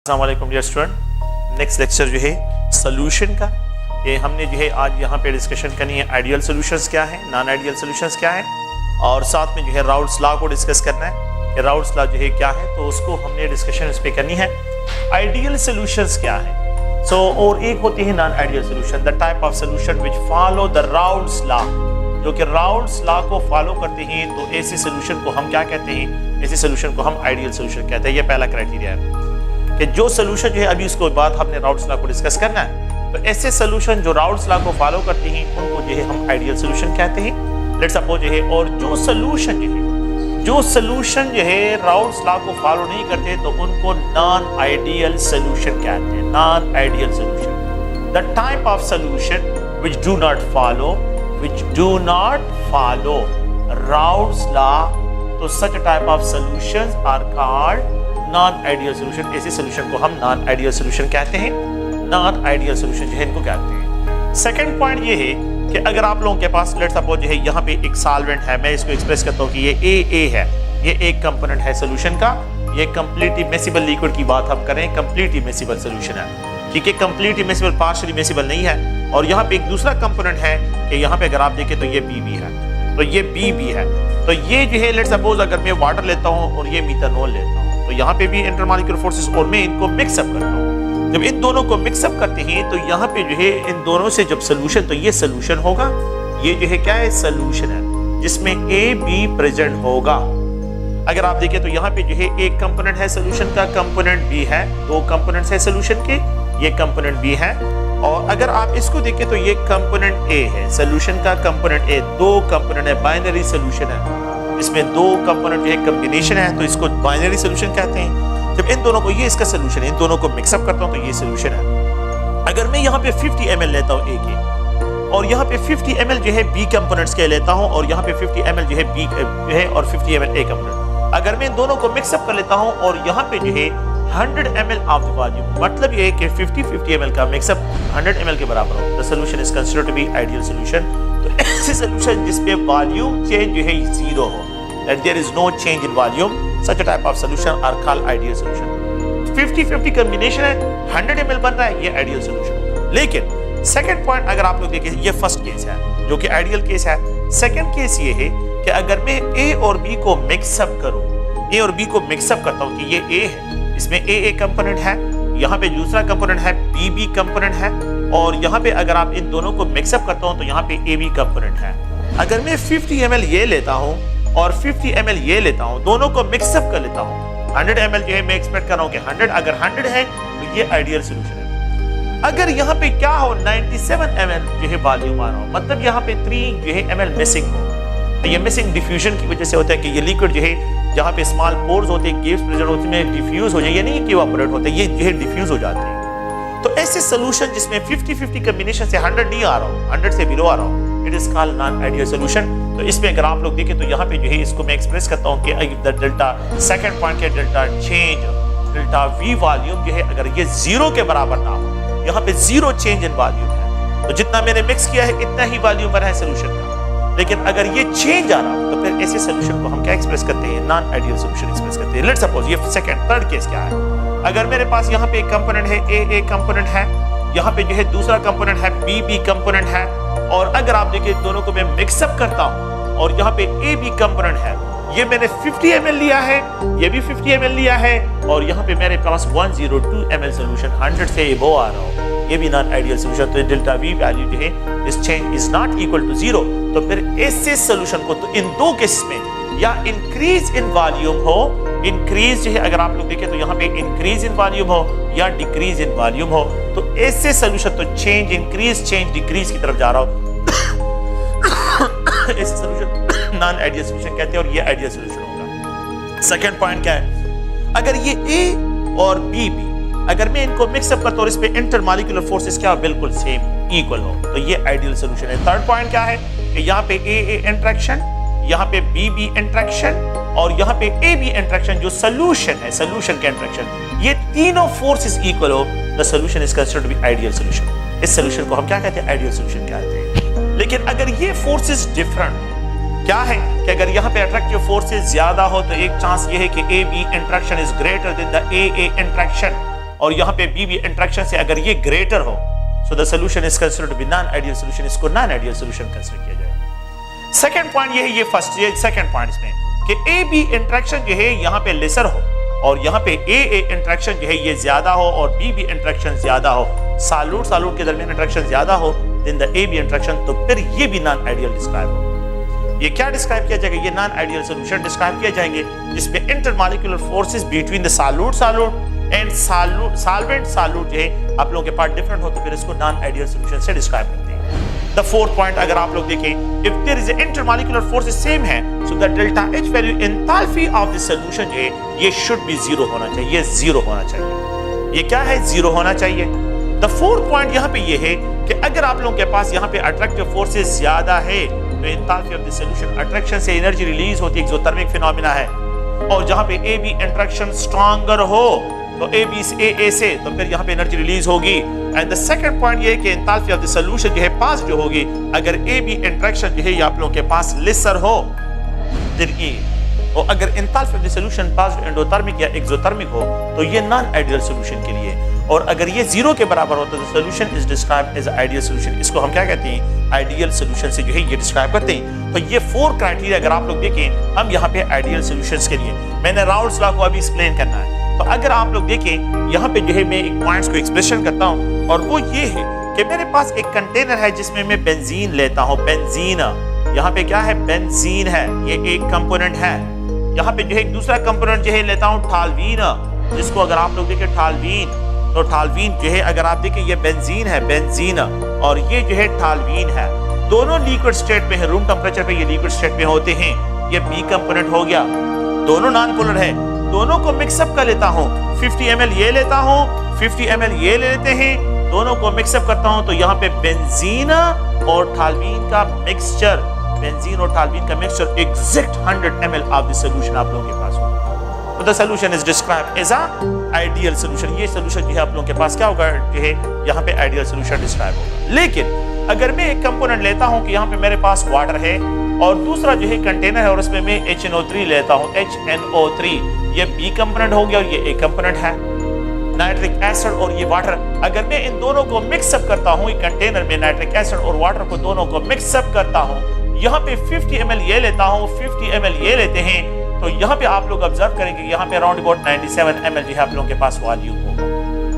अस्सलाम वालेकुम dear student. Next lecture जो है सोल्यूशन का, ये हमने जो है आज यहाँ पे डिस्कशन करनी है। आइडियल सॉल्यूशंस क्या है, नॉन आइडियल सॉल्यूशंस क्या है, और साथ में जो है राउल्स लॉ को डिस्कस करना है कि राउल्स लॉ जो है क्या है, तो उसको हमने डिस्कशन इस पे करनी है। आइडियल सॉल्यूशंस क्या है, और एक होती है non ideal solution, the type of solution which follow the Raoult's law, जो कि राउल्स लॉ को फॉलो करते हैं, तो ऐसे सॉल्यूशन को हम क्या कहते हैं, ऐसे सॉल्यूशन को हम आइडियल सॉल्यूशन कहते हैं। ये पहला क्राइटेरिया है कि जो सॉल्यूशन जो है, अभी उसके बाद हमने राउल्स लॉ को डिस्कस करना है, तो ऐसे सॉल्यूशन जो राउल्स लॉ को फॉलो करते हैं उनको जो है हम आइडियल सॉल्यूशन कहते हैं। लेट्स सपोज जो है, और जो सॉल्यूशन जो है राउल्स लॉ को फॉलो नहीं करते तो उनको नॉन आइडियल सॉल्यूशन कहते हैं। Non ideal solution, the type of solution which do not follow Raoult's law, तो such type of solutions are called non ideal solution. ऐसे सॉल्यूशन को हम नॉन आइडियल सॉल्यूशन कहते हैं। नॉन आइडियल सॉल्यूशन जो है इनको कहते हैं। सेकंड पॉइंट ये है कि अगर आप लोगों के पास लेट्स सपोज जो है यहाँ पे एक सॉल्वेंट है, मैं इसको एक्सप्रेस करता हूँ कि ये ए है, ये एक कंपोनेंट है सॉल्यूशन का, ये कंप्लीटली मिसिबल लिक्विड की बात हम करें, कंप्लीटली मिसिबल सॉल्यूशन है, ठीक है, कंप्लीटली मिसिबल, पार्शियली मिसिबल नहीं है। और यहाँ पे एक दूसरा कंपोनेंट है कि यहाँ पे अगर आप देखें तो ये बी भी है, तो ये बी भी है, तो ये जो है लेट्स सपोज अगर मैं वाटर लेता हूँ और ये मीथेनॉल लेता हूँ, तो यहाँ पे भी इंटरमॉलिक्यूलर फोर्सेस, और मैं इनको मिक्सअप करता हूँ। जब इन दोनों को मिक्सअप करते हैं तो यहाँ पे जो है इन दोनों से जब सोल्यूशन, तो ये सोल्यूशन होगा, ये जो है क्या है, सोल्यूशन है जिसमें ए बी प्रेजेंट होगा। अगर आप देखें तो यहाँ पे जो है एक कंपोनेंट है सोल्यूशन का, कंपोनेंट बी है, दो कंपोनेंट्स है सोल्यूशन के, ये कंपोनेंट बी है। और अगर आप इसको देखें तो ये कंपोनेंट ए है, सोल्यूशन का कंपोनेंट ए, दो कंपोनेंट है, बाइनरी सोल्यूशन है, इसमें दो कंपोनेंट जो है कॉम्बिनेशन है, तो इसको बाइनरी सॉल्यूशन कहते हैं। जब इन दोनों को, ये इसका सॉल्यूशन है, इन दोनों को मिक्सअप करता हूं तो ये सॉल्यूशन है। अगर मैं यहाँ पे 50 ml लेता हूँ ए के, और यहाँ पे 50 ml जो है बी कंपोनेंट्स के लेता हूँ, और यहाँ पे 50 ml जो है बी है और 50 ml ए कंपोनेंट, अगर मैं इन दोनों को मिक्सअप कर लेता हूँ और यहाँ पे जो है 100 ml ऑफ द वॉल्यूम, मतलब ये है कि 50 ml का मिक्सअप 100 ml के बराबर हो, the solution is considered to be ideal solution. तो ऐसे सॉल्यूशन जिसमें वॉल्यूम चेंज जो है जीरो हो, that there is no change in volume, such a type of solution are called ideal solution। 50-50 combination है, 100 ml बन रहा है, ये आइडियल सॉल्यूशन। लेकिन सेकंड पॉइंट अगर आप लोग देखें, ये फर्स्ट केस है जो कि आइडियल केस है। सेकंड केस ये है कि अगर मैं ए और बी को मिक्सअप करूं, ए और बी को मिक्सअप करता हूं कि ये ए है, इसमें ए कंपोनेंट है, यहाँ पे दूसरा कंपोनेंट है बी कंपोनेंट है, और यहाँ पे अगर आप इन दोनों को मिक्सअप करता हूं तो यहाँ पे ए बी कंपोनेंट है। अगर मैं 50 ml ये लेता हूं और 50 ml ये लेता हूं, दोनों को मिक्सअप कर लेता हूं, 100 ml जो है मैं एक्सपेक्ट कर रहा हूं कि 100, अगर 100 है तो ये आइडियल सॉल्यूशन है। अगर यहाँ पे क्या हो, 97 ml जो है वॉल्यूम आ रहा हो, मतलब यहाँ पे 3 जो है ml मिसिंग हो, तो ये मिसिंग डिफ्यूजन की वजह से होता है कि ये लिक्विड जो है जहाँ पे स्मॉल पोर्स होते हैं, गेप्स प्रेजेंट होते हैं, डिफ्यूज हो जाए, ये नहीं कि इवापोरेट होते, ये जो है डिफ्यूज हो जाते हैं। तो ऐसे सॉल्यूशन जिसमें 50-50 कॉम्बिनेशन से 100 नहीं आ रहा हो, 100 से बिलो आ रहा हो, it is called non ideal solution. तो इसमें अगर आप लोग देखें तो यहाँ पे जो है इसको मैं एक्सप्रेस करता हूँ कि द डेल्टा, सेकंड पॉइंट के delta change, delta V volume जो है अगर ये जीरो के बराबर ना हो, यहाँ पे जीरो चेंज इन वॉल्यूम है, तो जितना मैंने मिक्स किया है इतना ही वॉल्यूम बना है सोल्यूशन का। लेकिन अगर ये चेंज आ रहा हो तो फिर ऐसे सोल्यूशन को हम क्या एक्सप्रेस करते हैं, नॉन आइडियल सोल्यूशन एक्सप्रेस करते हैं। लेट्स सपोज ये सेकंड, थर्ड केस क्या है, अगर मेरे पास यहाँ पे एक कंपोनेंट है, ए कंपोनेंट है, यहाँ पे जो है दूसरा कंपोनेंट है बी कंपोनेंट है, और अगर आप देखिए दोनों को मैं मिक्सअप करता हूँ और यहाँ पे ए बी कंपोनेंट है, ये मैंने 50 ml लिया है, ये भी 50 ml लिया है, और यहाँ पे मेरे पास 102 ml सोल्यूशन 100 से अबव आ रहा हो, ये भी नॉन आइडियल सोल्यूशन। तो डेल्टा वी वैल्यू जो है इस change is not equal to zero, तो फिर ऐसे सोल्यूशन को, तो इन दो केस में या इंक्रीज इन वॉल्यूम हो, इंक्रीज जो है अगर आप लोग देखें तो यहाँ पे इंक्रीज इन वॉल्यूम हो या डिक्रीज इन वॉल्यूम हो, तो ऐसे सोल्यूशन तो चेंज, इंक्रीज, चेंज, डिक्रीज की तरफ जा रहा हो, ऐसे सोल्यूशन नॉन आइडियल सोल्यूशन कहते हैं, और ये आइडियल सोल्यूशन होगा। सेकंड पॉइंट क्या है, अगर ये ए और बी अगर मैं इनको मिक्सअप करता हूं और इस पे इंटरमॉलिक्यूलर फोर्सेस क्या बिल्कुल सेम इक्वल हो, तो ये आइडियल सोल्यूशन है। थर्ड पॉइंट क्या है कि यहाँ पे ए इंटरेक्शन, यहाँ पे बी इंटरेक्शन, और यहाँ पे ए बी इंटरेक्शन जो सोल्यूशन है, सोल्यूशन के इंटरेक्शन, ये तीनों फोर्सेस इक्वल हो, the solution is considered to be ideal solution. इस सोल्यूशन को हम क्या कहते हैं, आइडियल सोल्यूशन कहते हैं। लेकिन अगर ये फोर्सेस डिफरेंट, क्या है कि अगर यहाँ पे अट्रैक्टिव फोर्सेस ज्यादा हो तो एक चांस ये है कि ए B interaction is greater than the A interaction, और यहाँ पे बी इंटरेक्शन से अगर ये ग्रेटर हो, so the solution is considered to be non ideal solution, इसको नॉन आइडियल सोल्यूशन कंसिडर किया जाएगा। सेकंड पॉइंट ये है, ये फर्स्ट, ये सेकंड पॉइंट इसमें कि ए बी इंटरेक्शन जो है यहाँ पे लेसर हो और यहाँ पे ए इंटरेक्शन जो है ये ज्यादा हो और बी इंटरेक्शन ज्यादा हो, सॉल्यूट के दरमियान इंटरेक्शन ज्यादा हो, then the A B interaction, तो फिर ये भी नॉन आइडियल डिस्क्राइब हो। ये क्या डिस्क्राइब किया जाएगा? ये नॉन आइडियल सॉल्यूशन डिस्क्राइब किए जाएंगे जिसमें intermolecular forces between the solute and solvent जो है आप लोगों के पास डिफरेंट हो, तो फिर इसको नॉन आइडियल सॉल्यूशन से डिस्क्राइब करते हैं। द फोर्थ पॉइंट अगर आप लोग देखें, if there is intermolecular forces same है, so the delta H value enthalpy of the solution जो है ये शुड बी जीरो होना चाहिए, ये जीरो होना चाहिए। ये क्या है? जीरो होना चाहिए। द फोर्थ पॉइंट यहाँ पे ये है कि अगर आप लोगों के पास यहाँ पे अट्रैक्टिव फोर्सेस ज्यादा है तो enthalpy of the solution, attraction से एनर्जी रिलीज होती है, एक्सोथर्मिक फिनोमेना है, और जहां पे ए बी इंटरेक्शन स्ट्रॉन्गर हो तो ए बी से ए से, तो फिर यहाँ पे एनर्जी रिलीज होगी। एंड द सेकंड पॉइंट ये है कि एंथैल्पी ऑफ द सॉल्यूशन जो है पास जो होगी, अगर ए बी इंटरेक्शन जो है ये आप लोगों के पास लेसर हो देन ए, और अगर enthalpy of the solution pass endothermic या एक्सोथर्मिक हो तो ये नॉन आइडियल सॉल्यूशन के लिए, और अगर ये जीरो के बराबर हो तो the solution is described as ideal solution. इसको हम क्या कहते हैं? आइडियल सॉल्यूशन से जो है ये डिस्क्राइब करते हैं। तो ये 4 क्राइटेरिया अगर आप लोग देखें, हम यहाँ पे आइडियल सॉल्यूशंस के लिए, मैंने राउल्स लॉ को अभी एक्सप्लेन करना है, तो अगर आप लोग देखें यहाँ पे जो है मैं एक पॉइंट्स को एक्सप्रेशन करता हूँ, और वो ये है कि मेरे पास एक कंटेनर है जिसमें मैं बेंजीन लेता हूँ, बेंजीन, यहाँ पे क्या है? बेंजीन है, ये एक कंपोनेंट है। यहाँ पे जो है एक दूसरा कंपोनेंट जो है लेता हूँ टालवीन, जिसको अगर आप लोग देखें टालवीन, तो टालवीन जो है अगर आप देखें ये बेंजीन है, बेंजीन, और ये जो है टालवीन है, दोनों लिक्विड स्टेट में है, रूम टेम्परेचर पे ये लिक्विड स्टेट में होते हैं। ये बी कंपोनेंट हो गया, दोनों नॉन पोलर है, दोनों को मिक्सअप कर लेता हूँ, 50 ml ये लेता हूँ, 50 ml ये ले लेते हैं, दोनों को मिक्सअप करता हूँ, तो यहाँ पे बेंजीन और टालवीन का मिक्सचर, बेंजीन और टालवीन का mixture exact 100 ml of the solution आप लोगों के पास होगा। तो the solution is described as a ideal solution. ये सॉल्यूशन जो है आप लोगों के पास क्या होगा? जो है यहाँ पे आइडियल सॉल्यूशन डिस्क्राइब होगा। लेकिन अगर मैं एक कंपोनेंट लेता हूँ कि यहाँ पे मेरे पास वाटर है और दूसरा जो है कंटेनर है और उसमें मैं HNO3 लेता हूँ, HNO3, ये बी कंपोनेंट हो गया और ये ए कंपोनेंट है, नाइट्रिक एसिड और ये वाटर। अगर मैं इन दोनों को मिक्सअप करता हूँ, कंटेनर में नाइट्रिक एसिड और वाटर को दोनों को मिक्सअप करता हूँ, यहाँ पे 50 ml ये लेता हूँ, 50 ml ये लेते हैं, तो यहाँ पे आप लोग ऑब्जर्व करेंगे यहाँ पे अराउंड अबाउट 97 ml जो है आप लोगों के पास वॉल्यूम होगा,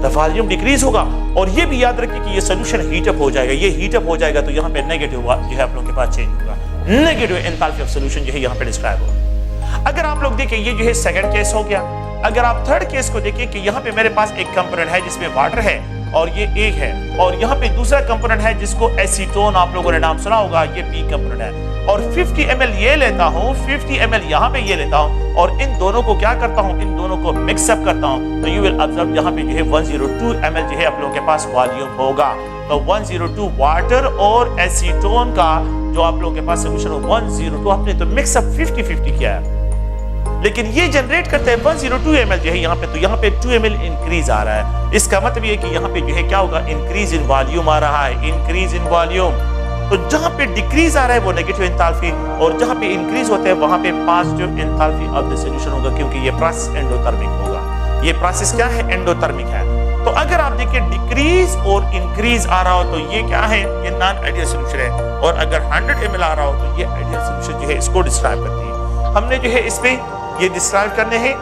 द वॉल्यूम डिक्रीज होगा। और ये भी याद रखिए कि ये सोल्यूशन हीटअप हो जाएगा, ये हीटअप हो जाएगा तो यहाँ पे नेगेटिव जो है आप लोगों के पास चेंज होगा, नेगेटिव एंथैल्पी ऑफ सोल्यूशन जो है यहाँ पे डिस्क्राइब होगा। अगर आप लोग देखें ये जो है सेकंड केस हो गया। अगर आप थर्ड केस को देखें कि यहाँ पे मेरे पास एक कंपोनेंट है जिसमें वाटर है और ये ए है, और यहाँ पे दूसरा कंपोनेंट है जिसको एसीटोन आप लोगों ने नाम सुना होगा, ये बी कंपोनेंट है, और 50 ml ये लेता हूँ, 50 ml यहाँ पे ये लेता हूँ, और इन दोनों को क्या करता हूँ? इन दोनों को मिक्सअप करता हूँ, तो यू विल ऑब्जर्व यहाँ पे जो है 102 ml जो है आप लोगों के पास वॉल्यूम होगा। तो 102 वाटर और एसीटोन का जो आप लोगों के पास सोल्यूशन हो 102, आपने तो मिक्सअप 50-50 किया है, लेकिन ये जनरेट करता है 102 ml जो है यहाँ पे, तो यहाँ पे 2 ml इंक्रीज आ रहा है। इसका मतलब ये कि यहाँ पे जो है क्या होगा? इंक्रीज इन वॉल्यूम आ रहा है, इंक्रीज इन वॉल्यूम। तो जहाँ पे डिक्रीज आ रहा है वो नेगेटिव एंथैल्पी, और जहाँ पे इंक्रीज होता है वहाँ पे positive enthalpy of the solution होगा, क्योंकि ये प्रोसेस एंडोथर्मिक होगा। ये प्रोसेस क्या है? एंडोथर्मिक है। तो अगर आप देखिए डिक्रीज और इंक्रीज आ रहा हो तो ये क्या है? ये नॉन आइडियल सॉल्यूशन है, और अगर 100 ml आ रहा हो तो ये आइडियल सॉल्यूशन जो है इसको डिस्क्राइब करती है। हमने जो है इसमें ये डिस्क्राइब करने हैं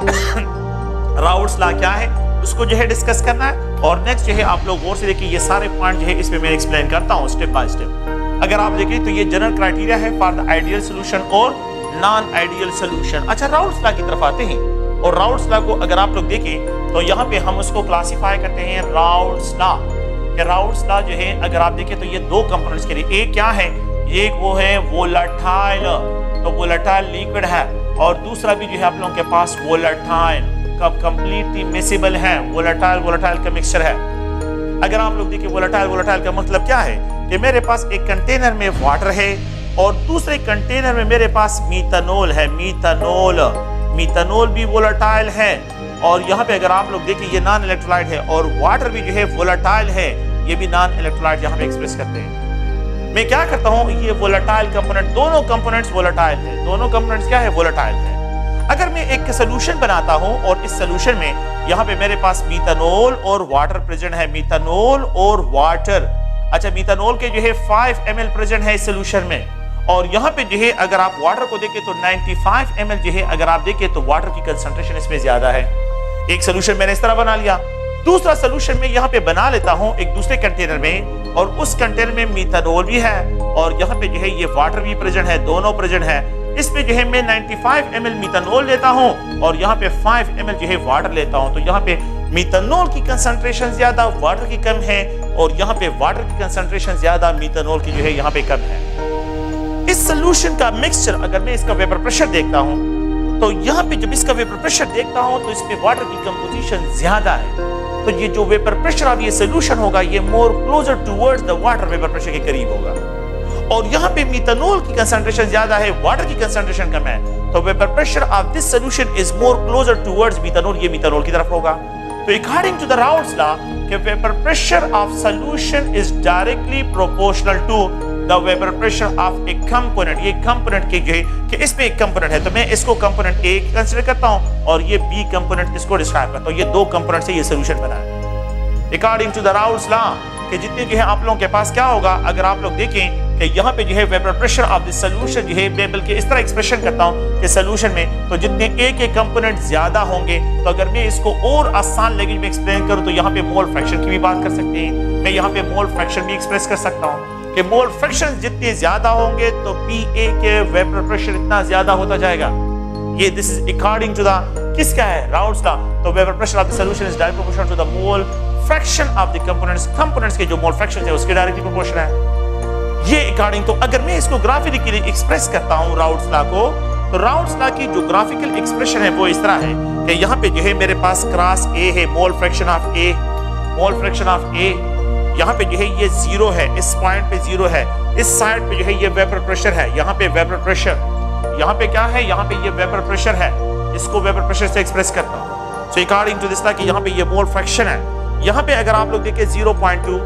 राउल्स लॉ क्या है उसको जो है डिस्कस करना है, और नेक्स्ट जो है आप लोग गौर से देखिए ये सारे पॉइंट जो है इसमें मैं एक्सप्लेन करता हूँ स्टेप बाय स्टेप। अगर आप देखें तो ये जनरल क्राइटेरिया है फॉर द आइडियल सॉल्यूशन और नॉन आइडियल सॉल्यूशन। अच्छा, राउल्स लॉ की तरफ आते हैं, और राउल्स लॉ को अगर आप लोग देखें तो यहाँ पे हम उसको क्लासिफाई करते हैं राउल्स लॉ। राउल्स लॉ जो है अगर आप देखें तो ये दो कंपोनेंट्स के लिए, एक क्या है? एक वो है वोलेटाइल, तो वोलेटाइल लिक्विड है, और दूसरा भी जो है आप लोगों के पास वोलेटाइल कब कंप्लीटली मिसिबल है, वोलेटाइल का मिक्सचर है। अगर आप लोग देखिए वोलेटाइल का मतलब क्या है कि मेरे पास एक कंटेनर में वाटर है और दूसरे कंटेनर में मेरे पास मीथानॉल है, मीथानॉल भी वोलेटाइल है, और यहाँ पे अगर आप लोग देखिए ये नॉन इलेक्ट्रोलाइट है, और वाटर भी जो है वोलेटाइल है, ये भी नॉन इलेक्ट्रोलाइट यहाँ पे एक्सप्रेस करते हैं। मैं क्या करता हूँ? ये वोलेटाइल कंपोनेंट, दोनों कंपोनेंट्स वोलेटाइल है, दोनों कंपोनेंट्स क्या है? वोलेटाइल है। अगर मैं एक सोल्यूशन बनाता हूं और इस सोल्यूशन में यहाँ पे मेरे पास मीथानॉल और वाटर प्रेजेंट है, मीथानॉल और वाटर, अच्छा मीथानॉल के जो है 5 ml प्रेजेंट है इस सोल्यूशन में, और यहाँ पे जो है अगर आप वाटर को देखें तो 95 ml जो है अगर आप देखें तो वाटर की कंसंट्रेशन इसमें ज्यादा है। एक सोल्यूशन मैंने इस तरह बना लिया। दूसरा सोल्यूशन में यहाँ पे बना लेता हूँ एक दूसरे कंटेनर में, और उस कंटेनर में मीथानॉल भी है और यहाँ पे जो है ये वाटर भी प्रेजेंट है, दोनों प्रेजेंट है। इसमें जो है मैं 95 ml मीथानॉल लेता हूँ और यहाँ पे 5 ml जो है वाटर लेता हूँ, तो यहाँ पे मीथानॉल की कंसंट्रेशन ज्यादा, वाटर की कम है, और यहाँ पे वाटर की कंसंट्रेशन ज्यादा, मीथानॉल की जो है यहाँ पे कम है। इस सोल्यूशन का मिक्सचर अगर मैं इसका वेपर प्रेशर देखता हूँ तो यहाँ पे जब इसका वेपर प्रेशर देखता हूँ तो इसमें वाटर की कंपोजिशन ज्यादा है, तो ये जो वेपर प्रेशर अब ये सोल्यूशन होगा ये मोर closer towards the water vapour pressure के करीब होगा। और यहाँ पे मीथानॉल की कंसंट्रेशन ज्यादा है, वाटर की कंसंट्रेशन कम है, तो vapour pressure of this solution is more closer towards methanol, ये मीथानॉल की तरफ होगा। तो according to the Raoult's law कि vapour pressure of solution is directly proportional to the vapour pressure of a component. ये कंपोनेंट के जो है कि इसमें एक कंपोनेंट है तो मैं इसको कंपोनेंट ए कंसीडर करता हूं और ये बी कंपोनेंट इसको डिस्क्राइब करता हूं। ये दो कंपोनेंट से ये सॉल्यूशन बना है according to the Raoult's law कि जितने जो है आप लोगों के पास क्या होगा, अगर आप लोग देखें कि यहाँ पे जो है vapour pressure of the solution जो है मैं बल्कि इस तरह एक्सप्रेशन करता हूँ कि सॉल्यूशन में तो जितने ए के कंपोनेंट ज्यादा होंगे, तो अगर मैं इसको और आसान लैंग्वेज में एक्सप्लेन करूँ तो यहाँ पे मोल फ्रैक्शन की भी बात कर सकते हैं। मैं यहाँ पे मोल फ्रैक्शन भी एक्सप्रेस कर सकता हूँ कि मोल फ्रैक्शन जितने ज्यादा होंगे तो पी ए के वेपर प्रेशर इतना ज्यादा होता जाएगा। ये this is according to the किसका है, राउल्स लॉ। तो vapour pressure of the solution is directly proportional to the mole fraction of the components के जो मोल फ्रैक्शन है उसके डायरेक्टली प्रोपोर्शनल है। ये अकॉर्डिंग तो अगर मैं इसको ग्राफिकली एक्सप्रेस करता हूं राउल्स लॉ को, तो राउल्स लॉ की जो ग्राफिकल एक्सप्रेशन है वो इस तरह है कि यहाँ पे जो है मेरे पास क्रॉस ए है, mole fraction of A, mole fraction of A, यहाँ पे जो है ये जीरो है, इस पॉइंट पे जीरो है, इस साइड पे जो है ये वेपर प्रेशर है, यहाँ पे वेपर प्रेशर, यहाँ पे क्या है, यहाँ पे ये वेपर प्रेशर है, इसको वेपर प्रेशर से एक्सप्रेस करता हूँ। So according to this law कि यहाँ पे ये मोल फ्रैक्शन है, यहाँ पे अगर आप लोग देखें 0.2,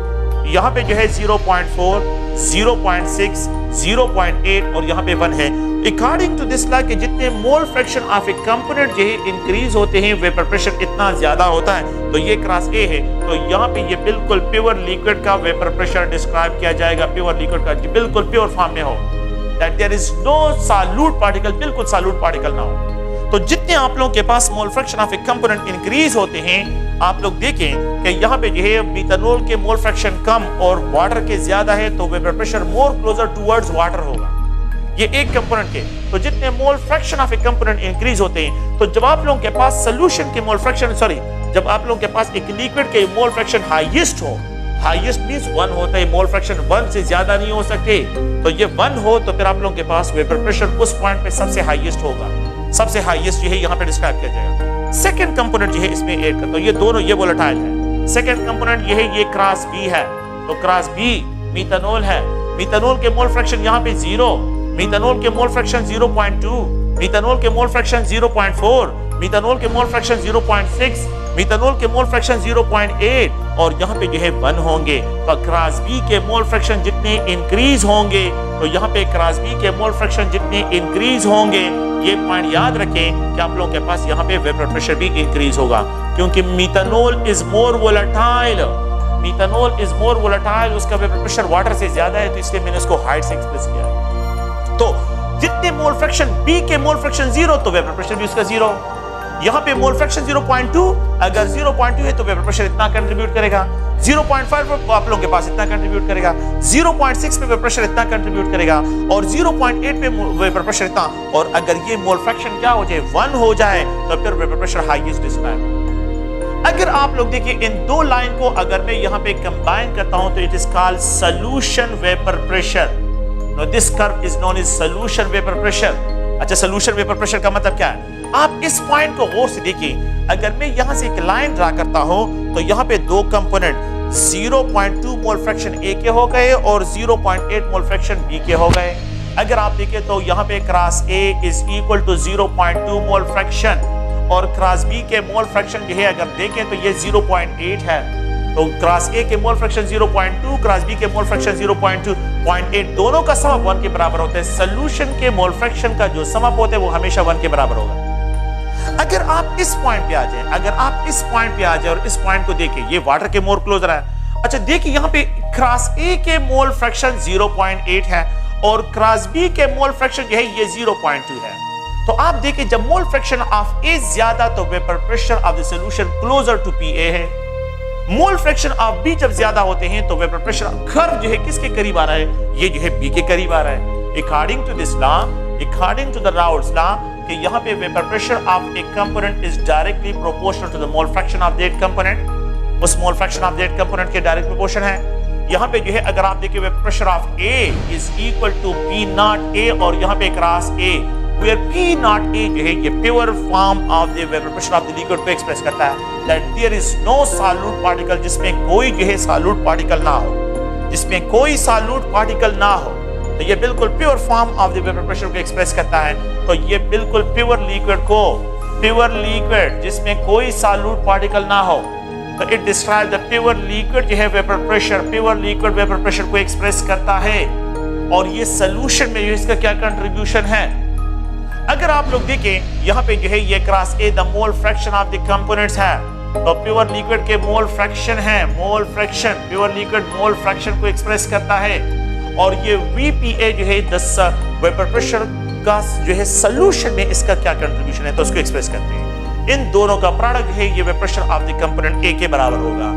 यहाँ पे जो है 0.4, 0.6, 0.8 और यहाँ पे 1 है। अकॉर्डिंग टू दिस लॉ कि जितने mole fraction of a component जो है इंक्रीज होते हैं वेपर प्रेशर इतना ज्यादा होता है। तो ये क्रॉस ए है, तो यहाँ पे ये बिल्कुल प्योर लिक्विड का वेपर प्रेशर डिस्क्राइब किया जाएगा, प्योर लिक्विड का बिल्कुल प्योर फॉर्म में हो, that there is no solute particle, बिल्कुल सॉल्यूट पार्टिकल ना हो। तो जितने आप लोगों के पास mole fraction of a component increase होते हैं, आप लोग देखें कि यहाँ पे जो है मीथानॉल के मोल फ्रैक्शन कम और वाटर के ज्यादा है, तो वेपर प्रेशर मोर क्लोजर टुवर्ड्स वाटर होगा, ये एक कंपोनेंट के। तो जितने mole fraction of a component increase होते हैं, तो जब आप लोगों के पास सोल्यूशन के मोल फ्रैक्शन जब आप लोगों के पास एक लिक्विड के मोल फ्रैक्शन हाईएस्ट हो, हाईएस्ट मींस 1 होता है, मोल फ्रैक्शन 1 से ज्यादा नहीं हो सकते, तो ये 1 हो तो फिर आप लोगों के पास वेपर प्रेशर उस पॉइंट पे सबसे हाईएस्ट होगा, सबसे हाईएस्ट जो है यहाँ पे डिस्क्राइब किया जाएगा। सेकंड कंपोनेंट जो है इसमें ऐड करता हूं, ये दोनों ये वोलेटाइल है। सेकंड कंपोनेंट ये है, ये क्रॉस बी है, तो क्रॉस बी मीथानॉल है, मीथानॉल के मोल फ्रैक्शन यहाँ पे 0, मीथानॉल के मोल फ्रैक्शन 0.2, मीथानॉल के मोल फ्रैक्शन 0.4, मीथानॉल के मोल फ्रैक्शन 0.6, मीथानॉल के मोल फ्रैक्शन 0.8 और यहाँ पे जो है 1 होंगे। तो क्रॉस बी के मोल फ्रैक्शन जितने इंक्रीज होंगे, तो यहाँ पे क्रॉस बी के मोल फ्रैक्शन जितने इंक्रीज होंगे, ये पॉइंट याद रखें कि आप लोगों के पास यहाँ पे वेपर प्रेशर भी इंक्रीज होगा, क्योंकि methanol is more volatile, methanol is more volatile, उसका वेपर प्रेशर वाटर से ज्यादा है, तो इसलिए मैंने उसको हाइट से एक्सप्रेस किया है। तो जितने मोल फ्रैक्शन बी के मोल फ्रैक्शन 0, तो वेपर प्रेशर भी उसका 0। यहाँ पे मोल फ्रैक्शन 0.2, अगर 0.2 है तो वेपर प्रेशर इतना कंट्रीब्यूट करेगा, 0.5 आप लोगों के पास इतना कंट्रीब्यूट करेगा, 0.6 पे वेपर प्रेशर इतना कंट्रीब्यूट करेगा और 0.8 पे वेपर प्रेशर इतना। और अगर ये मोल फ्रैक्शन क्या हो जाए, 1 हो जाए, तो फिर वेपर प्रेशर हाईएस्ट डिस्क्राइब। अगर आप लोग देखिए इन दो लाइन को अगर मैं यहाँ पे कंबाइन करता हूं तो it is called solution vapour pressure. Now this curve is known as solution vapor pressure। अच्छा, solution vapor pressure का मतलब क्या है? आप इस पॉइंट को गौर से देखिए, अगर मैं यहाँ से एक लाइन ड्रा करता हूँ तो यहाँ पे दो कंपोनेंट 0.2 मोल फ्रैक्शन ए के हो गए और 0.8 मोल फ्रैक्शन बी के हो गए। अगर आप देखें तो यहाँ पे cross A is equal to 0.2 mole fraction और क्रॉस बी के मोल फ्रैक्शन जो है अगर देखें तो ये 0.8 है। तो क्रॉस ए के मोल फ्रैक्शन 0.2, क्रॉस बी के मोल फ्रैक्शन 0.8, दोनों का सम 1 के बराबर होता है। सॉल्यूशन के मोल फ्रैक्शन का जो सम होता है वो हमेशा 1 के बराबर होगा। अगर आप इस पॉइंट पे आ जाए, अगर आप इस पॉइंट पे आ जाए और इस पॉइंट को देखें, ये वाटर के मोर क्लोजर है। अच्छा देखिए यहाँ पे क्रॉस ए के मोल फ्रैक्शन 0.8 है और क्रॉस बी के मोल फ्रैक्शन जो है ये 0.2 है। तो आप देखिए जब मोल फ्रैक्शन ऑफ ए ज्यादा तो vapour pressure of the solution closer to PA है। मोल फ्रैक्शन ऑफ बी जब ज्यादा होते हैं तो वेपर प्रेशर कर्व जो है किसके करीब आ रहा है, ये जो है बी के करीब आ रहा है। According to this law, according to the Raoult's law, कि यहाँ पे vapour pressure of a component is directly proportional to the mole fraction of that component. उस mole fraction of that component के डायरेक्ट प्रोपोर्शन है। यहाँ पे जो है अगर आप देखिए vapour pressure of A is equal to P not A और यहाँ पे cross A, where P not A जो है ये pure form of the vapour pressure of the liquid को एक्सप्रेस करता है। That there is no solute particle, जिसमें कोई जो है सॉल्यूट पार्टिकल ना हो, जिसमें कोई सॉल्यूट पार्टिकल ना हो, तो ये बिल्कुल pure form of the vapour pressure को एक्सप्रेस करता है। तो ये बिल्कुल प्योर लिक्विड को, प्योर लिक्विड जिसमें कोई सॉल्यूट पार्टिकल ना हो, तो it describe the pure liquid जो है vapour pressure, pure liquid vapour pressure को एक्सप्रेस करता है। और ये सॉल्यूशन में इसका क्या कंट्रीब्यूशन है, अगर आप लोग देखें यहाँ पे जो है ये cross A the mole fraction of the components है, तो प्योर लिक्विड के मोल फ्रैक्शन है, mole fraction, pure liquid mole fraction को एक्सप्रेस करता है। और ये VPA जो है दस वेपर प्रेशर का जो है सॉल्यूशन में इसका क्या कंट्रीब्यूशन है, तो उसको एक्सप्रेस करते हैं। इन दोनों का प्रोडक्ट है ये vapour pressure of the component ए के बराबर होगा।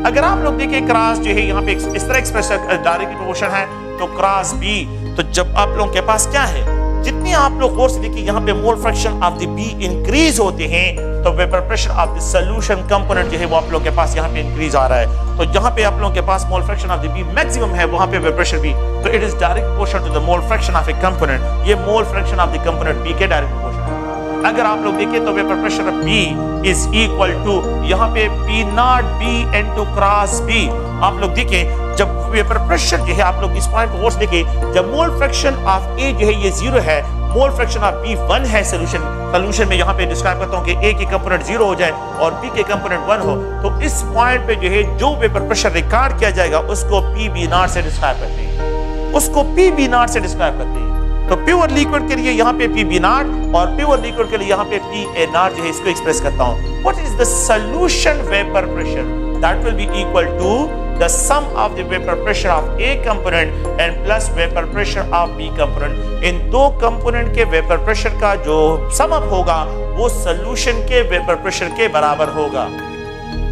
अगर आप लोग देखें क्रॉस जो है यहाँ पे इस तरह एक्सप्रेस डायरेक्ट प्रोपोर्शन है, तो क्रॉस बी, तो जब आप लोगों के पास क्या है, जितनी आप लोग गौर से देखिए यहाँ पे मोल fraction of the be increase होते हैं, तो vapour pressure of the solution component जो है वो आप लोग के पास यहाँ पे इंक्रीज आ रहा है। तो जहाँ पे आप लोगों के पास mole fraction of the B maximum है, वहाँ पे वेपर प्रेशर भी, तो it is direct proportional to the mole fraction of a component. ये mole fraction of the component B के डायरेक्ट प्रोपोर्शनल है। अगर आप लोग देखें तो vapour pressure of B is equal to यहाँ पे P not B into cross B. आप लोग देखें जब वेपर प्रेशर जो है, आप लोग इस पॉइंट को देखें, जब मोल फ्रैक्शन ऑफ ए जो है ये 0 है, मोल फ्रैक्शन ऑफ बी 1 है सॉल्यूशन में, यहाँ पे डिस्क्राइब करता हूँ कि ए की कंपोनेंट 0 हो जाए और बी के कंपोनेंट 1 हो, तो इस पॉइंट पे जो है जो वेपर प्रेशर रिकॉर्ड किया जाएगा उसको PB0 से डिस्क्राइब करते हैं, उसको PB0 से डिस्क्राइब करते हैं। तो प्योर लिक्विड के लिए यहाँ पे PB0 और प्योर लिक्विड के लिए यहाँ पे PA0 जो है इसको एक्सप्रेस करता हूँ। What is the solution vapour pressure, that will be equal to the sum of the vapor pressure of A component and plus vapor pressure of B component। इन दो कंपोनेंट के वेपर प्रेशर का जो sum up होगा वो solution के vapour pressure के बराबर होगा,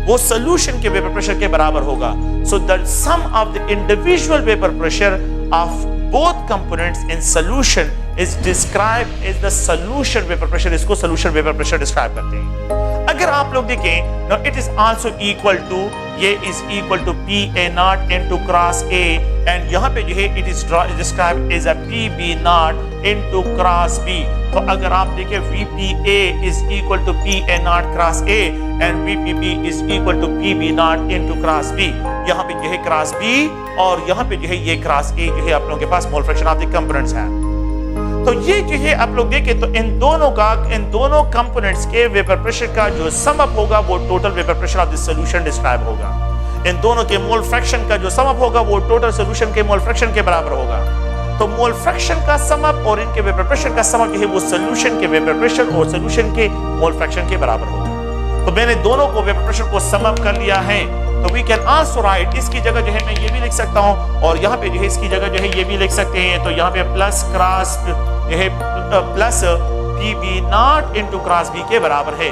वो सॉल्यूशन के वेपर प्रेशर के बराबर होगा। So the sum of the individual vapor pressure of both components in solution is described as the solution vapor pressure। इसको solution vapor pressure describe करते हैं। अगर आप लोग देखें, now it is also equal to, ये is equal to PA0 into cross A, and यहाँ पे जो है it is described as a PB0 into cross B। तो अगर आप देखें VPA is equal to PA0 cross A and VPB is equal to PB0 into cross B। यहाँ पे जो है cross B और यहाँ पे जो है ये cross A जो है आप लोगों के पास mole fraction of the components है। तो ये जो है आप लोग देखें तो इन दोनों कंपोनेंट्स के वेपर प्रेशर का जो सम अप होगा वो total vapour pressure of the solution describe होगा। इन दोनों के मोल फ्रैक्शन का जो सम अप होगा वो टोटल सॉल्यूशन के मोल फ्रैक्शन के बराबर होगा। तो मोल फ्रैक्शन का सम अप और इनके वेपर प्रेशर का सम अप जो है वो सॉल्यूशन के वेपर प्रेशर और सॉल्यूशन के मोल फ्रैक्शन के बराबर होगा। तो मैंने दोनों को वेपर प्रेशर को सम अप कर लिया है। तो वी कैन आल्सो राइट, इसकी जगह जो है मैं ये भी लिख सकता हूँ और यहाँ पे जो है इसकी जगह जो है ये भी लिख सकते हैं। तो यहाँ पे प्लस क्रॉस जो है plus PB0 into cross B के बराबर है।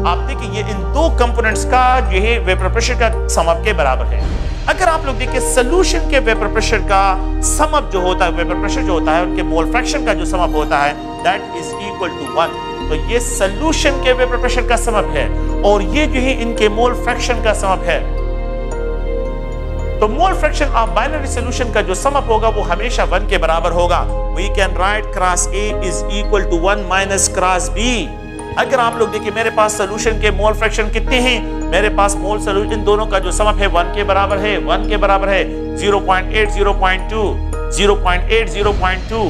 आप देखिए ये इन दो कंपोनेंट्स का जो है वेपर प्रेशर का सम अप के बराबर है। अगर आप लोग देखिए सॉल्यूशन के वेपर प्रेशर का सम अप जो होता है, वेपर प्रेशर जो होता है उनके मोल फ्रैक्शन का जो सम अप होता है दैट इज इक्वल टू 1। तो ये सॉल्यूशन के वेपर प्रेशर का सम अप है और ये जो है इनके मोल फ्रैक्शन का सम अप है। तो मोल फ्रैक्शन ऑफ बाइनरी सॉल्यूशन का जो सम अप होगा वो हमेशा 1 के बराबर होगा। We can write cross A is equal to 1 minus cross B। अगर आप लोग देखिए मेरे पास सॉल्यूशन के मोल फ्रैक्शन कितने हैं, मेरे पास मोल सॉल्यूशन दोनों का जो सम अप है 1 के बराबर है, 1 के बराबर है 0.8 0.2 0.8 0.2।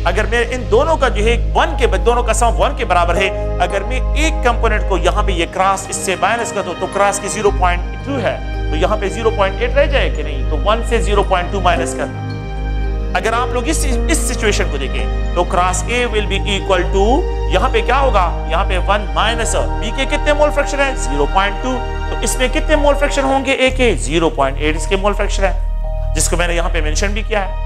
अगर मैं इन दोनों का जो है 1 के दोनों का सम 1 के बराबर है, अगर मैं एक कंपोनेंट को यहाँ पे ये क्रॉस इससे माइनस कर दूं तो क्रॉस की 0.2 है, तो यहाँ पे 0.8 रह जाए कि नहीं, तो 1 से 0.2 माइनस कर। अगर आप लोग इस सिचुएशन को देखें तो cross A will be equal to, यहां पे क्या होगा, यहां पे 1 माइनस बी के कितने मोल फ्रैक्शन है 0.2, तो इसमें कितने मोल फ्रैक्शन होंगे ए के 0.8 इसके मोल फ्रैक्शन है, जिसको मैंने यहां पे मेंशन भी किया है।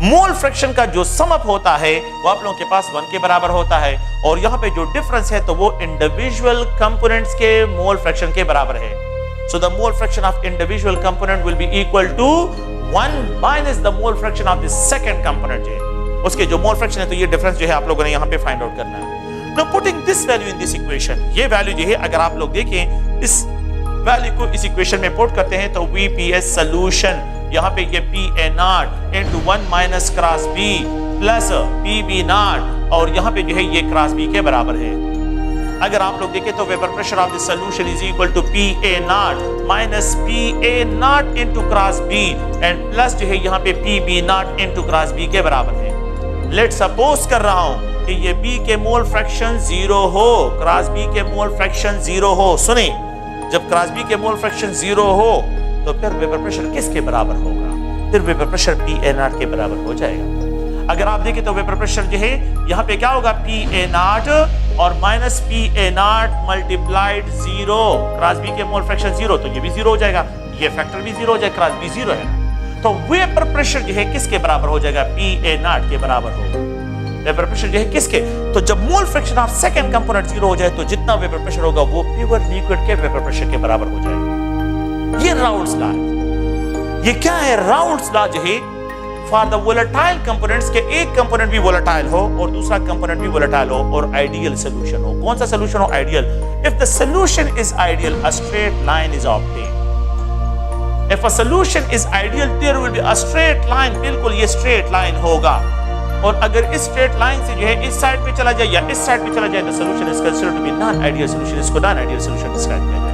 मोल फ्रैक्शन का जो सम अप होता है वो आप लोगों के पास 1 के बराबर होता है, और यहां पे जो डिफरेंस है तो वो इंडिविजुअल कंपोनेंट्स के मोल फ्रैक्शन के बराबर है। So the mole fraction of individual component will be equal to 1 minus the mole fraction of the second component है, उसके जो मोल फ्रैक्शन है, तो ये डिफरेंस जो है आप लोगों ने यहां पे फाइंड आउट करना है। Now putting this value in this equation, ये वैल्यू जो है अगर आप लोग देखें इस वैल्यू को इस इक्वेशन में पुट करते हैं तो VPS सॉल्यूशन यहां पे ये PA0 into 1 minus cross B plus PB0 और यहां पे जो है ये क्रॉस B के बराबर है। अगर आप लोग देखें तो vapour pressure of the solution is equal to PA0 minus PA0 into cross B and plus जो है यहां पे PB0 into क्रॉस B के बराबर है। लेट्स सपोज कर रहा हूं कि ये B के मोल फ्रैक्शन 0 हो, क्रॉस B के मोल फ्रैक्शन 0 हो। सुने, जब क्रॉस B के मोल फ्रैक्शन 0 हो तो फिर वेपर प्रेशर किसके बराबर होगा, फिर वेपर प्रेशर PA0 के बराबर हो जाएगा। अगर आप देखें तो वेपर प्रेशर जो है यहां पे क्या होगा PA0 और minus PA0 multiplied 0, cross B के मोल फ्रैक्शन 0 तो ये भी 0 हो जाएगा, ये फैक्टर भी 0 हो जाएगा, क्रॉस B 0 है, तो वेपर प्रेशर जो है किसके बराबर हो जाएगा, PA0 के बराबर होगा। वेपर प्रेशर जो है किसके, तो जब मोल फ्रैक्शन ऑफ सेकंड कंपोनेंट 0 हो जाए तो जितना वेपर प्रेशर होगा वो प्योर लिक्विड के वेपर प्रेशर के बराबर हो जाएगा। ये राउल्स लॉ है। ये क्या है, राउल्स लॉ जो है फॉर द वोलेटाइल कंपोनेंट्स के एक कंपोनेंट भी वोलेटाइल हो और दूसरा कंपोनेंट भी वोलेटाइल हो और आइडियल सॉल्यूशन हो। कौन सा सॉल्यूशन हो, ideal. If the solution is ideal a straight line is obtained. If a solution is ideal there will be a straight line, बिल्कुल ये स्ट्रेट लाइन होगा, और अगर इस स्ट्रेट लाइन से जो है इस साइड पे चला जाए या इस साइड पे चला जाए तो solution is considered to be non ideal solution, इसको नॉन आइडियल सॉल्यूशन डिस्क्राइब किया जाए।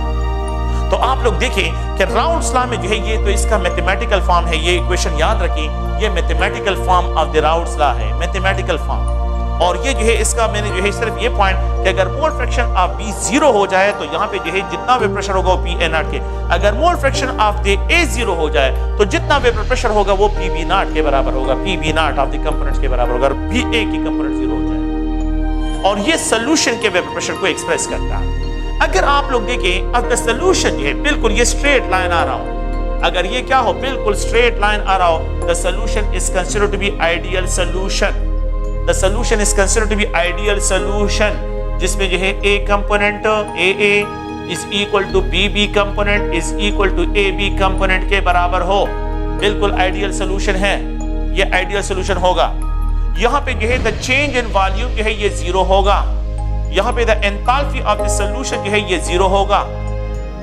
तो आप लोग देखें कि राउल्स लॉ में जो है ये तो इसका मैथमेटिकल फॉर्म है, ये इक्वेशन याद रखें, ये mathematical form of the Raoult's law है, मैथमेटिकल फॉर्म। और ये जो है इसका मैंने जो है सिर्फ ये पॉइंट कि अगर मोल फ्रैक्शन ऑफ B 0 हो जाए तो यहाँ पे जो है जितना वेपर प्रेशर होगा वो PA0 के, अगर मोल फ्रैक्शन ऑफ द A 0 हो जाए तो जितना वेपर प्रेशर होगा वो PB0 के बराबर होगा, PB0 ऑफ द कंपोनेंट्स के बराबर होगा, और BA की कंपोनेंट 0 हो जाए, और ये सॉल्यूशन के वेपर प्रेशर को एक्सप्रेस करता है। अगर आप लोग देखें अब द सॉल्यूशन जो है बिल्कुल ये स्ट्रेट लाइन आ रहा हो, अगर ये क्या हो बिल्कुल स्ट्रेट लाइन आ रहा हो, the solution is considered to be ideal solution. The solution is considered to be ideal solution, जिसमें जो है A component AA is equal to BB component is equal to AB component के बराबर हो, बिल्कुल आइडियल सॉल्यूशन है, ये ideal solution होगा। यहाँ पे जो है द चेंज इन वॉल्यूम जो है ये 0 होगा, यहाँ पे the enthalpy of the solution जो है ये 0 होगा,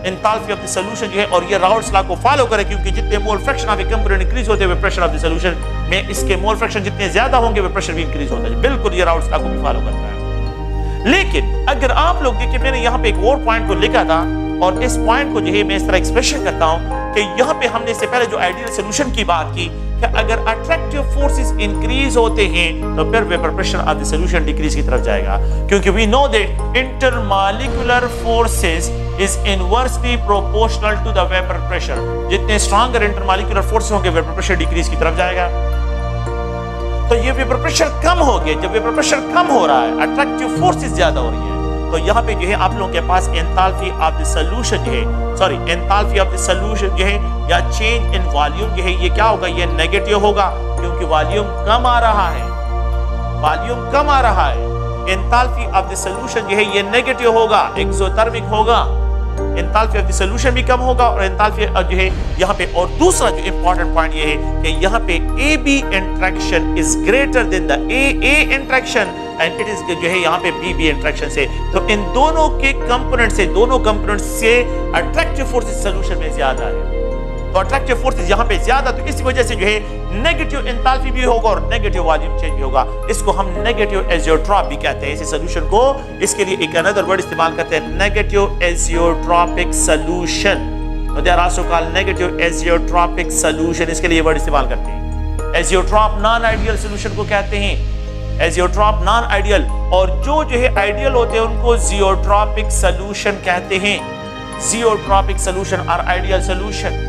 एंथैल्पी ऑफ द सॉल्यूशन जो है, और ये राउल्स लॉ को फॉलो करे क्योंकि जितने mole fraction of a component increase होते हुए प्रेशर ऑफ द सॉल्यूशन में इसके मोल फ्रैक्शन जितने ज्यादा होंगे वे प्रेशर भी इंक्रीज होता है, बिल्कुल ये राउल्स लॉ को भी फॉलो करता है। लेकिन अगर आप लोग देखिए मैंने यहाँ पे एक और पॉइंट को लिखा था और इस पॉइंट को जो है मैं इस तरह एक्सप्रेशन करता हूँ कि यहाँ पे हमने इससे पहले जो आइडियल सॉल्यूशन की बात की कि अगर अट्रैक्टिव फोर्सेस इंक्रीज होते हैं तो फिर vapour pressure of the solution decrease की तरफ जाएगा, क्योंकि we know that intermolecular forces is inversely proportional to the vapour pressure. जितने स्ट्रॉन्गर इंटरमॉलिक्यूलर फोर्सेस होंगे वेपर प्रेशर डिक्रीज की तरफ जाएगा। तो ये वेपर प्रेशर कम हो गया, जब वेपर प्रेशर कम हो रहा है अट्रैक्टिव फोर्सेस ज्यादा हो रही है, तो यहाँ पे जो है आप लोगों के पास एंथैल्पी ऑफ द सॉल्यूशन जो है, sorry enthalpy of the solution जो है या चेंज इन वॉल्यूम जो है ये क्या होगा, ये नेगेटिव होगा क्योंकि वॉल्यूम कम आ रहा है, वॉल्यूम कम आ रहा है। एंथैल्पी ऑफ द सॉल्यूशन जो है ये नेगेटिव होगा, एक्सोथर्मिक होगा, एंथैल्पी ऑफ द सॉल्यूशन भी कम होगा और एंथैल्पी जो है यहाँ पे, और दूसरा जो इंपॉर्टेंट पॉइंट ये है कि यहाँ पे AB interaction is greater than the AA interaction and it is जो है यहाँ पे BB इंटरेक्शन से, तो इन दोनों के कंपोनेंट से, दोनों कंपोनेंट से अट्रैक्टिव फोर्सेस सॉल्यूशन में ज्यादा है, तो अट्रैक्टिव फोर्सेस यहाँ पे ज्यादा, तो इस वजह से जो है नेगेटिव एंथैल्पी भी होगा और नेगेटिव वॉल्यूम चेंज भी होगा। इसको हम नेगेटिव एजियोट्रॉप भी कहते हैं इस सॉल्यूशन को, इसके लिए एक अनदर वर्ड इस्तेमाल करते हैं negative azeotropic solution, they are also called negative azeotropic solution, इसके लिए वर्ड इस्तेमाल करते हैं। एजियोट्रॉप नॉन आइडियल सॉल्यूशन को कहते हैं, एजियोट्रॉप नॉन आइडियल, और जो है आइडियल होते हैं उनको जियोट्रॉपिक सॉल्यूशन कहते हैं, जियोट्रॉपिक सॉल्यूशन और आइडियल सॉल्यूशन।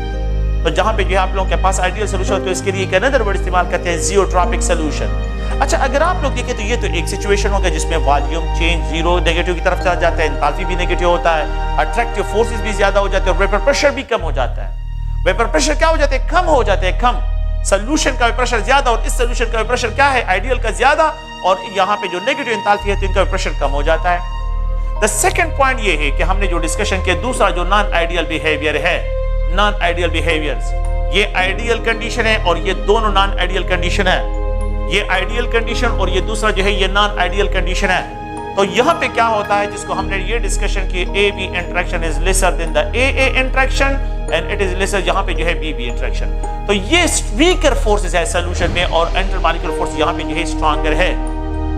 तो जहां पे जो है आप लोगों के पास आइडियल सोल्यूशन, तो इसके लिए एक अनदर वर्ड इस्तेमाल करते हैं, जियोट्रॉपिक सोल्यूशन। अच्छा, अगर आप लोग देखें तो ये तो एक सिचुएशन होगा जिसमें वॉल्यूम चेंज जीरो नेगेटिव की तरफ चला जाता है, एंथैल्पी भी नेगेटिव होता है, अट्रैक्टिव फोर्सेस भी ज्यादा हो जाते हैं और वेपर प्रेशर भी कम हो जाता है। वेपर प्रेशर क्या हो जाते हैं? कम हो जाते हैं, कम। सोल्यूशन का प्रेशर ज्यादा और इस सोल्यूशन का प्रेशर क्या है? आइडियल का ज्यादा, और यहाँ पे जो नेगेटिव एंथैल्पी है तो इनका प्रेशर कम हो जाता है। द सेकंड पॉइंट ये है कि हमने जो डिस्कशन किया, दूसरा जो नॉन आइडियल बिहेवियर है, नॉन आइडियल बिहेवियर्स, ये आइडियल कंडीशन है और ये दोनों नॉन आइडियल कंडीशन है। ये आइडियल कंडीशन और ये दूसरा जो है ये नॉन आइडियल कंडीशन है। तो यहाँ पे क्या होता है, जिसको हमने ये डिस्कशन की, ए B interaction is lesser than the A A interaction and it is lesser यहाँ पे जो है बी बी इंटरेक्शन। तो ये वीकर फोर्सेस है सोल्यूशन में और इंटरमॉलिक्यूलर फोर्स यहाँ पे जो है स्ट्रॉन्गर है।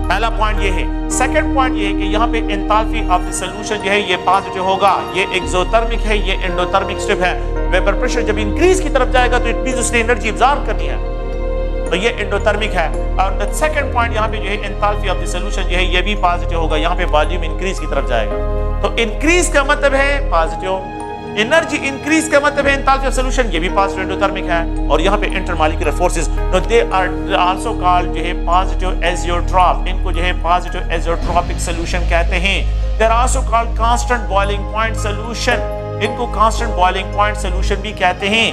पहला पॉइंट ये है। सेकंड पॉइंट ये है कि यहाँ पे एंथैल्पी ऑफ द सोल्यूशन जो है ये पॉजिटिव होगा, ये एक्सोथर्मिक है, ये एंडोथर्मिक स्टेप है। वेपर प्रेशर जब इंक्रीज की तरफ जाएगा तो इट मींस उसने एनर्जी एब्जॉर्ब करनी है, तो ये एंडोथर्मिक है। और द सेकंड पॉइंट यहाँ पे जो है एंथैल्पी ऑफ द सोल्यूशन जो है ये भी पॉजिटिव होगा, यहाँ पे वॉल्यूम इंक्रीज की तरफ जाएगा। तो इंक्रीज का मतलब है पॉजिटिव, एनर्जी इंक्रीज का मतलब है एंथैल्पी ऑफ सोल्यूशन, ये भी पॉजिटिव एंडोथर्मिक है। और यहाँ पे intermolecular forces, no they are also called जो है पॉजिटिव एजियोट्रॉप, इनको जो है पॉजिटिव एजियोट्रॉपिक सोल्यूशन कहते हैं। They are also called constant boiling point solution, इनको कांस्टेंट बॉइलिंग पॉइंट सोल्यूशन भी कहते हैं।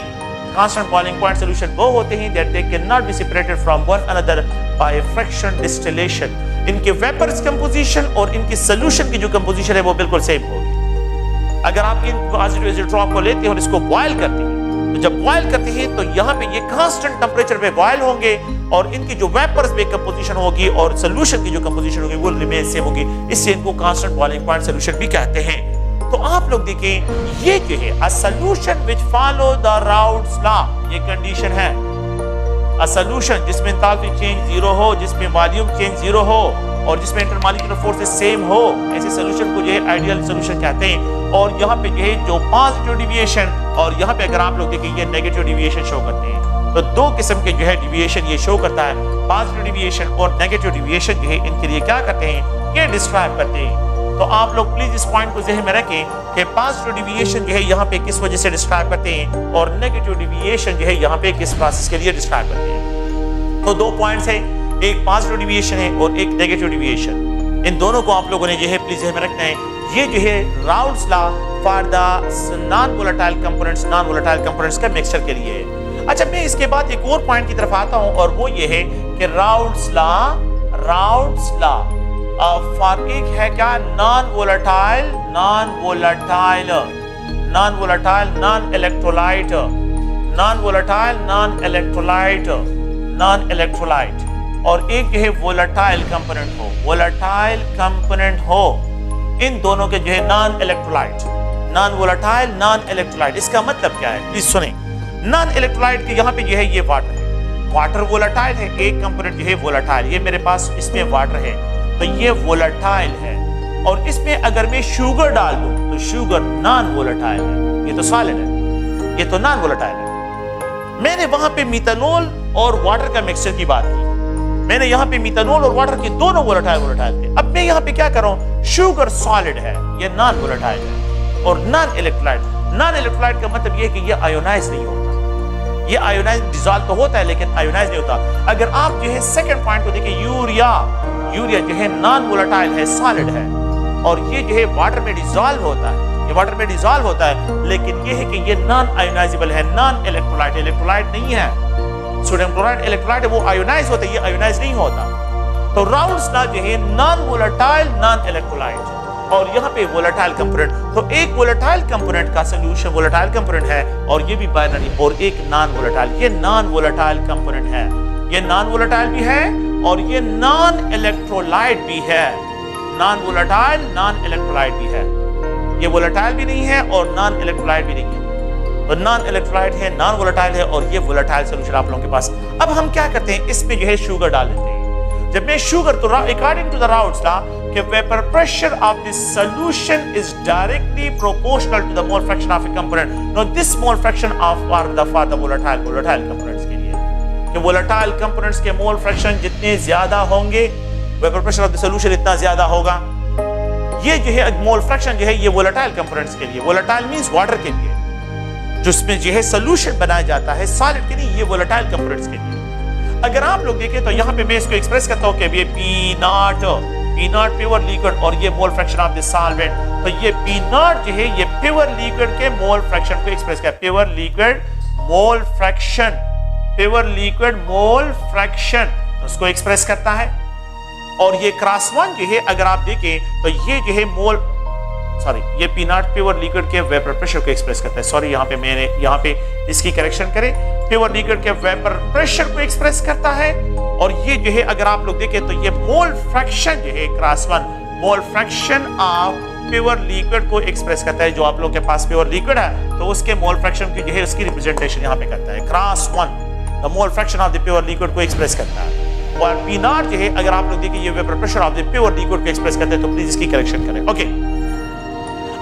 कांस्टेंट बॉइलिंग पॉइंट सोल्यूशन वो होते हैं that they can not be separated from one another by fraction distillation. इनके वेपर्स कंपोजिशन और इनकी सोल्यूशन की जो कंपोजिशन है वो बिल्कुल सेम होगी। अगर आप इन पॉजिटिव एजियोट्रॉप को लेते हैं और इसको बॉयल करते हैं, तो जब बॉयल करते हैं तो यहाँ पे ये कांस्टेंट टेंपरेचर पे बॉयल होंगे और इनकी जो वेपर्स में कंपोजिशन होगी और सोल्यूशन की जो कंपोजिशन होगी वो रिमेन सेम होगी, इससे इनको कांस्टेंट बॉइलिंग पॉइंट सोल्यूशन भी कहते हैं। तो आप लोग देखें, ये जो है a solution which follow the Raoult's law, ये कंडीशन है। अ सॉल्यूशन जिसमें एंथैल्पी चेंज जीरो हो, जिसमें वॉल्यूम चेंज जीरो हो और जिसमें इंटरमॉलिक्यूलर फोर्सेस सेम हो, ऐसे सॉल्यूशन को जो है आइडियल सॉल्यूशन कहते हैं। और यहाँ पे जो है जो पॉजिटिव डिविएशन और यहाँ पे अगर आप लोग देखें ये नेगेटिव डिविएशन शो करते हैं, तो दो किस्म के जो है डिविएशन ये शो करता है, पॉजिटिव डिविएशन और नेगेटिव डिविएशन जो है इनके लिए क्या करते हैं, ये डिस्क्राइब करते हैं। तो आप लोग प्लीज इस पॉइंट को ज़हन में रखें कि पॉजिटिव डिविएशन जो है यहाँ पे किस वजह से डिस्क्राइब करते हैं और नेगेटिव डिविएशन जो है यहाँ पे किस प्रोसेस के लिए डिस्क्राइब करते हैं। तो दो पॉइंट्स हैं, एक पॉजिटिव डिविएशन है और एक नेगेटिव डिविएशन। इन दोनों को आप लोगों ने जो है प्लीज ज़हन में रखना है। ये जो है routes law for the non volatile components, non volatile components का मिक्सचर के लिए है। अच्छा, मैं इसके बाद एक और पॉइंट की तरफ आता हूँ और वो ये है कि राउट्स लॉ फॉर एक है क्या, non volatile, non electrolyte, non electrolyte और एक जो है वोलेटाइल कंपोनेंट हो, इन दोनों के जो है non electrolyte, non volatile, non electrolyte. इसका मतलब क्या है, प्लीज सुने। नॉन इलेक्ट्रोलाइट के यहाँ पे जो है ये वाटर है, वाटर वोलेटाइल है, एक कंपोनेंट जो है वोलेटाइल, ये मेरे पास इसमें वाटर है तो ये वोलेटाइल है। और इसमें अगर मैं शुगर डाल दूं तो शुगर नॉन वोलेटाइल है, ये तो सॉलिड है, ये तो नॉन वोलेटाइल है। मैंने वहां पे मिथानॉल और वाटर का मिक्सचर की बात की, मैंने यहाँ पे मिथानॉल और वाटर के दोनों वोलेटाइल थे। अब मैं यहाँ पे क्या कर रहा हूँ, शुगर सॉलिड है, ये नॉन वोलेटाइल है और नॉन इलेक्ट्रोलाइट का मतलब ये है कि ये आयोनाइज नहीं होता, ये आयोनाइज डिसॉल्व तो होता है लेकिन आयोनाइज नहीं होता। अगर आप जो है सेकंड पॉइंट को देखिए, यूरिया जो है नॉन वोलेटाइल है, सॉलिड है और ये जो है वाटर में डिसॉल्व होता है, ये वाटर में डिसॉल्व होता है, लेकिन ये है कि ये नॉन आयोनाइजेबल है, नॉन इलेक्ट्रोलाइट नहीं है। सोडियम क्लोराइड इलेक्ट्रोलाइट है, वो आयोनाइज होता है, ये आयोनाइज नहीं होता। तो राउट्स लॉ जो है नॉन वोलेटाइल, नॉन इलेक्ट्रोलाइट और यहाँ पे वोलेटाइल कंपोनेंट। तो एक वोलेटाइल कंपोनेंट का सॉल्यूशन वोलेटाइल कंपोनेंट है और ये भी बाइनरी, और एक नॉन वोलेटाइल, ये नॉन वोलेटाइल कंपोनेंट है, ये नॉन वोलेटाइल भी है और ये नॉन इलेक्ट्रोलाइट भी है, नॉन वोलेटाइल, नॉन इलेक्ट्रोलाइट भी है, ये वोलेटाइल भी नहीं है और नॉन इलेक्ट्रोलाइट भी नहीं है। तो नॉन इलेक्ट्रोलाइट है, नॉन वोलेटाइल है और ये वोलेटाइल सॉल्यूशन आप लोगों के पास। अब हम क्या करते हैं, इसमें जो है शुगर डाल देते हैं। जब मैं शुगर, तो according to the Raoult's law कि vapour pressure of this solution is directly proportional to the mole fraction of a component. Now this mole fraction of for the volatile components के लिए, कि वोलेटाइल कंपोनेंट्स के mole fraction जितने ज्यादा होंगे, vapour pressure of the solution इतना ज्यादा होगा। ये जो है मोल फ्रैक्शन जो है ये वोलेटाइल कंपोनेंट्स के लिए, वोलेटाइल मींस वाटर के लिए, जिसमें जो है सोल्यूशन बनाया जाता है सॉलिड के लिए, ये वोलेटाइल कंपोनेंट्स के लिए। अगर आप लोग देखें तो यहाँ पे मैं इसको एक्सप्रेस करता हूँ कि ये P नॉट प्योर लिक्विड और ये mole fraction of the solvent, तो ये P नॉट जो है ये प्योर लिक्विड के मोल फ्रैक्शन को एक्सप्रेस करता है। प्योर लिक्विड मोल फ्रैक्शन उसको एक्सप्रेस करता है। और ये क्रॉस वन जो है अगर आप देखें तो ये जो है ये P नॉट प्योर लिक्विड के वेपर प्रेशर को एक्सप्रेस करता है। सॉरी, यहाँ पे इसकी करेक्शन करें, प्योर लिक्विड के वेपर प्रेशर को एक्सप्रेस करता है। और ये जो है अगर आप लोग देखें तो ये मोल फ्रैक्शन जो है cross one mole fraction of pure liquid को एक्सप्रेस करता है। जो आप लोग के पास प्योर लिक्विड है तो उसके मोल फ्रैक्शन की जो है उसकी रिप्रेजेंटेशन यहाँ पे करता है। Cross one the mole fraction of the pure liquid को एक्सप्रेस करता है। और P नॉट जो है अगर आप लोग देखें ये vapour pressure of the pure liquid को एक्सप्रेस करते हैं, तो प्लीज इसकी करेक्शन करें। ओके,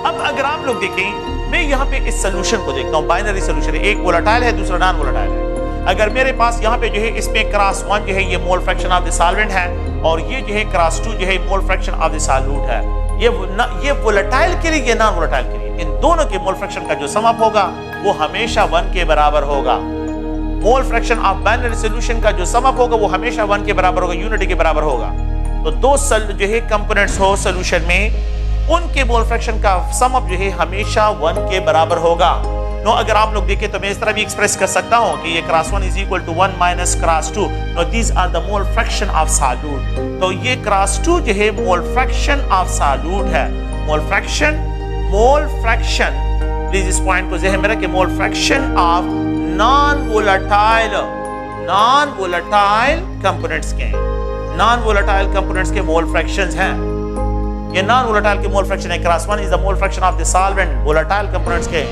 अब अगर आप लोग देखें मैं यहाँ पे इस सोल्यूशन को देखता हूँ, बाइनरी सोल्यूशन है, एक वोलेटाइल है दूसरा नॉन वोलेटाइल है। अगर मेरे पास यहाँ पे जो है इसमें क्रॉस वन जो है ये mole fraction of the solvent है और ये जो है क्रॉस टू जो है mole fraction of the solute है। ये वोलेटाइल के लिए, ये नॉन वोलेटाइल के लिए, इन दोनों के मोल फ्रैक्शन का जो सम अप होगा वो हमेशा 1 के बराबर होगा। मोल फ्रैक्शन ऑफ बाइनरी सॉल्यूशन का जो सम अप होगा वो हमेशा 1 के बराबर होगा, यूनिटी के बराबर होगा। तो दो जो है कंपोनेंट्स हो सॉल्यूशन में, उनके मोल फ्रैक्शन का सम अप जो है हमेशा 1 के बराबर होगा। नो अगर आप लोग देखें तो मैं इस तरह भी एक्सप्रेस कर सकता हूं कि ये cross 1 is equal to 1 minus cross 2। No these are the mole fraction of solute. तो ये क्रॉस 2 जो है मोल फ्रैक्शन ऑफ सॉल्यूट है। मोल फ्रैक्शन प्लीज इस पॉइंट को ज़हन में रखें, mole fraction of non volatile components के, नॉन वोलेटाइल कंपोनेंट्स के मोल फ्रैक्शंस हैं। ये नॉन वोलेटाइल के मोल फ्रैक्शन है। Cross 1 is the mole fraction of the solvent, volatile components के।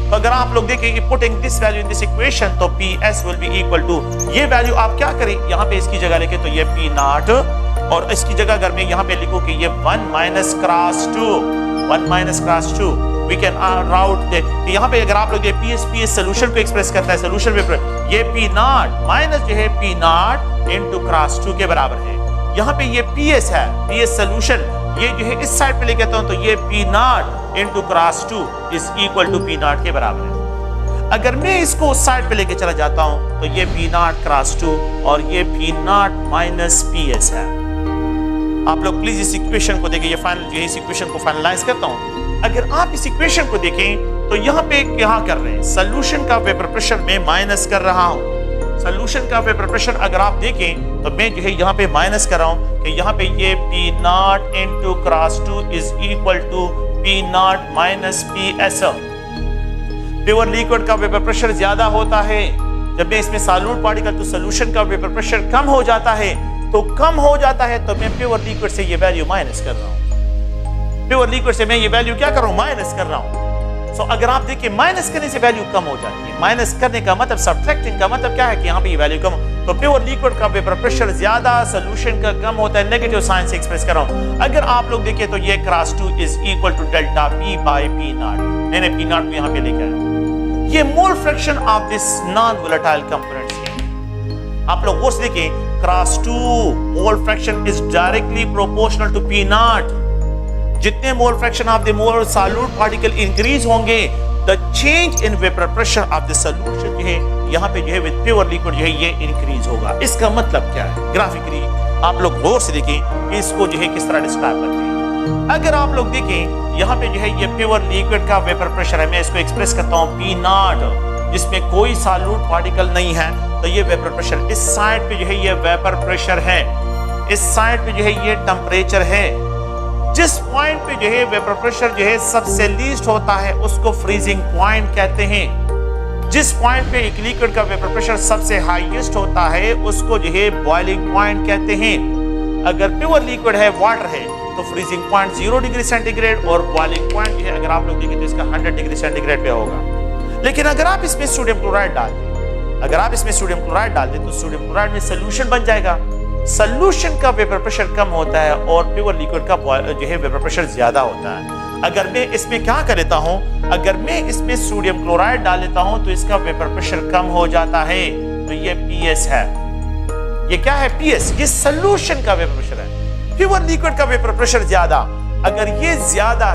तो अगर आप लोग देखें putting this value in this equation तो PS will be equal to, ये वैल्यू आप क्या करें यहाँ पे इसकी जगह लिखे तो ये P नॉट, और इसकी जगह अगर मैं यहाँ पे लिखूं कि ये 1 माइनस क्रॉस 2 वी कैन राउट यहाँ पे अगर आप लोग PS सोल्यूशन को एक्सप्रेस करता है, सोल्यूशन में ये P नॉट माइनस जो है P नॉट इनटू क्रॉस 2 के बराबर है। यहाँ पे ये PS है, PS सोल्यूशन, ये जो है इस साइड पे लेके आता हूं तो ये P not into cross 2 is equal to P not के बराबर है। अगर मैं इसको उस साइड पे लेके चला जाता हूं तो ये P नॉट क्रॉस 2 और ये P नॉट माइनस PS है। आप लोग प्लीज इस इक्वेशन को देखें, ये फाइनल जो है इस इक्वेशन को फाइनलाइज करता हूं। अगर आप इस इक्वेशन को देखें तो यहाँ पे क्या कर रहे हैं, सोल्यूशन का वेपर प्रेशर में माइनस कर रहा हूं। सोल्यूशन का वेपर प्रेशर अगर आप देखें तो मैं जो है यहाँ पे माइनस कर रहा हूं कि यहाँ पे ये P not into cross 2 is equal to P not minus PS। Pure liquid का वेपर प्रेशर ज्यादा होता है, जब मैं इसमें सॉल्यूट पार्टिकल तो सोल्यूशन का वेपर प्रेशर कम हो जाता है, तो मैं प्योर लिक्विड से ये वैल्यू माइनस कर रहा हूँ। प्योर लिक्विड से मैं ये वैल्यू क्या कर रहा हूँ, माइनस कर रहा हूँ। सो अगर आप देखिए माइनस करने से वैल्यू कम हो जाती है। माइनस करने का मतलब, सब्ट्रैक्टिंग का मतलब क्या है कि यहाँ पे ये वैल्यू कम, तो प्योर लिक्विड का वेपर प्रेशर ज्यादा, सोल्यूशन का कम होता है। नेगेटिव साइन से एक्सप्रेस कर रहा हूँ। अगर आप लोग देखिए तो ये cross 2 is equal to delta P by P nought, मैंने P नॉट यहाँ पे लेकर आया। ये mole fraction of this non volatile components है। आप लोग वो देखिए cross 2 mole fraction is directly proportional to P nought. जितने mole fraction of the mole solute particle increase होंगे, the change in vapour pressure of the solution जो है यहाँ पे जो है विद प्योर लिक्विड जो है ये इंक्रीज होगा। इसका मतलब क्या है, ग्राफिकली आप लोग गौर से देखें कि इसको जो है किस तरह डिस्क्राइब करते हैं। अगर आप लोग देखें यहाँ पे जो है ये प्योर लिक्विड का वेपर प्रेशर है, मैं इसको एक्सप्रेस करता हूँ P नॉट, जिसमें कोई सॉल्यूट पार्टिकल नहीं है, तो ये वेपर प्रेशर, इस साइड पे जो है ये वेपर प्रेशर है, इस साइड पे जो है ये टेम्परेचर है। जिस पॉइंट पे जो है वेपर प्रेशर जो है सबसे लीस्ट होता है उसको फ्रीजिंग पॉइंट कहते हैं। जिस पॉइंट पे एक लिक्विड का वेपर प्रेशर सबसे हाईएस्ट होता है उसको जो है बॉइलिंग पॉइंट कहते हैं। अगर प्योर लिक्विड है, वाटर है, तो फ्रीजिंग पॉइंट 0 डिग्री सेंटीग्रेड और बॉइलिंग पॉइंट जो है अगर आप लोग देखें तो इसका 100 डिग्री सेंटीग्रेड पे होगा। लेकिन अगर आप इसमें सोडियम क्लोराइड डाल दें, तो सोडियम क्लोराइड में सोल्यूशन बन जाएगा। सोल्यूशन का वेपर प्रेशर कम होता है और प्योर लिक्विड का जो है वेपर प्रेशर ज्यादा होता है। अगर मैं इसमें क्या कर लेता हूं, अगर मैं इसमें सोडियम क्लोराइड डाल लेता हूं तो इसका वेपर प्रेशर कम हो जाता है, तो ये PS है। ये क्या है, PS, ये सोल्यूशन का वेपर प्रेशर है। प्योर लिक्विड का वेपर प्रेशर ज्यादा, अगर ये ज्यादा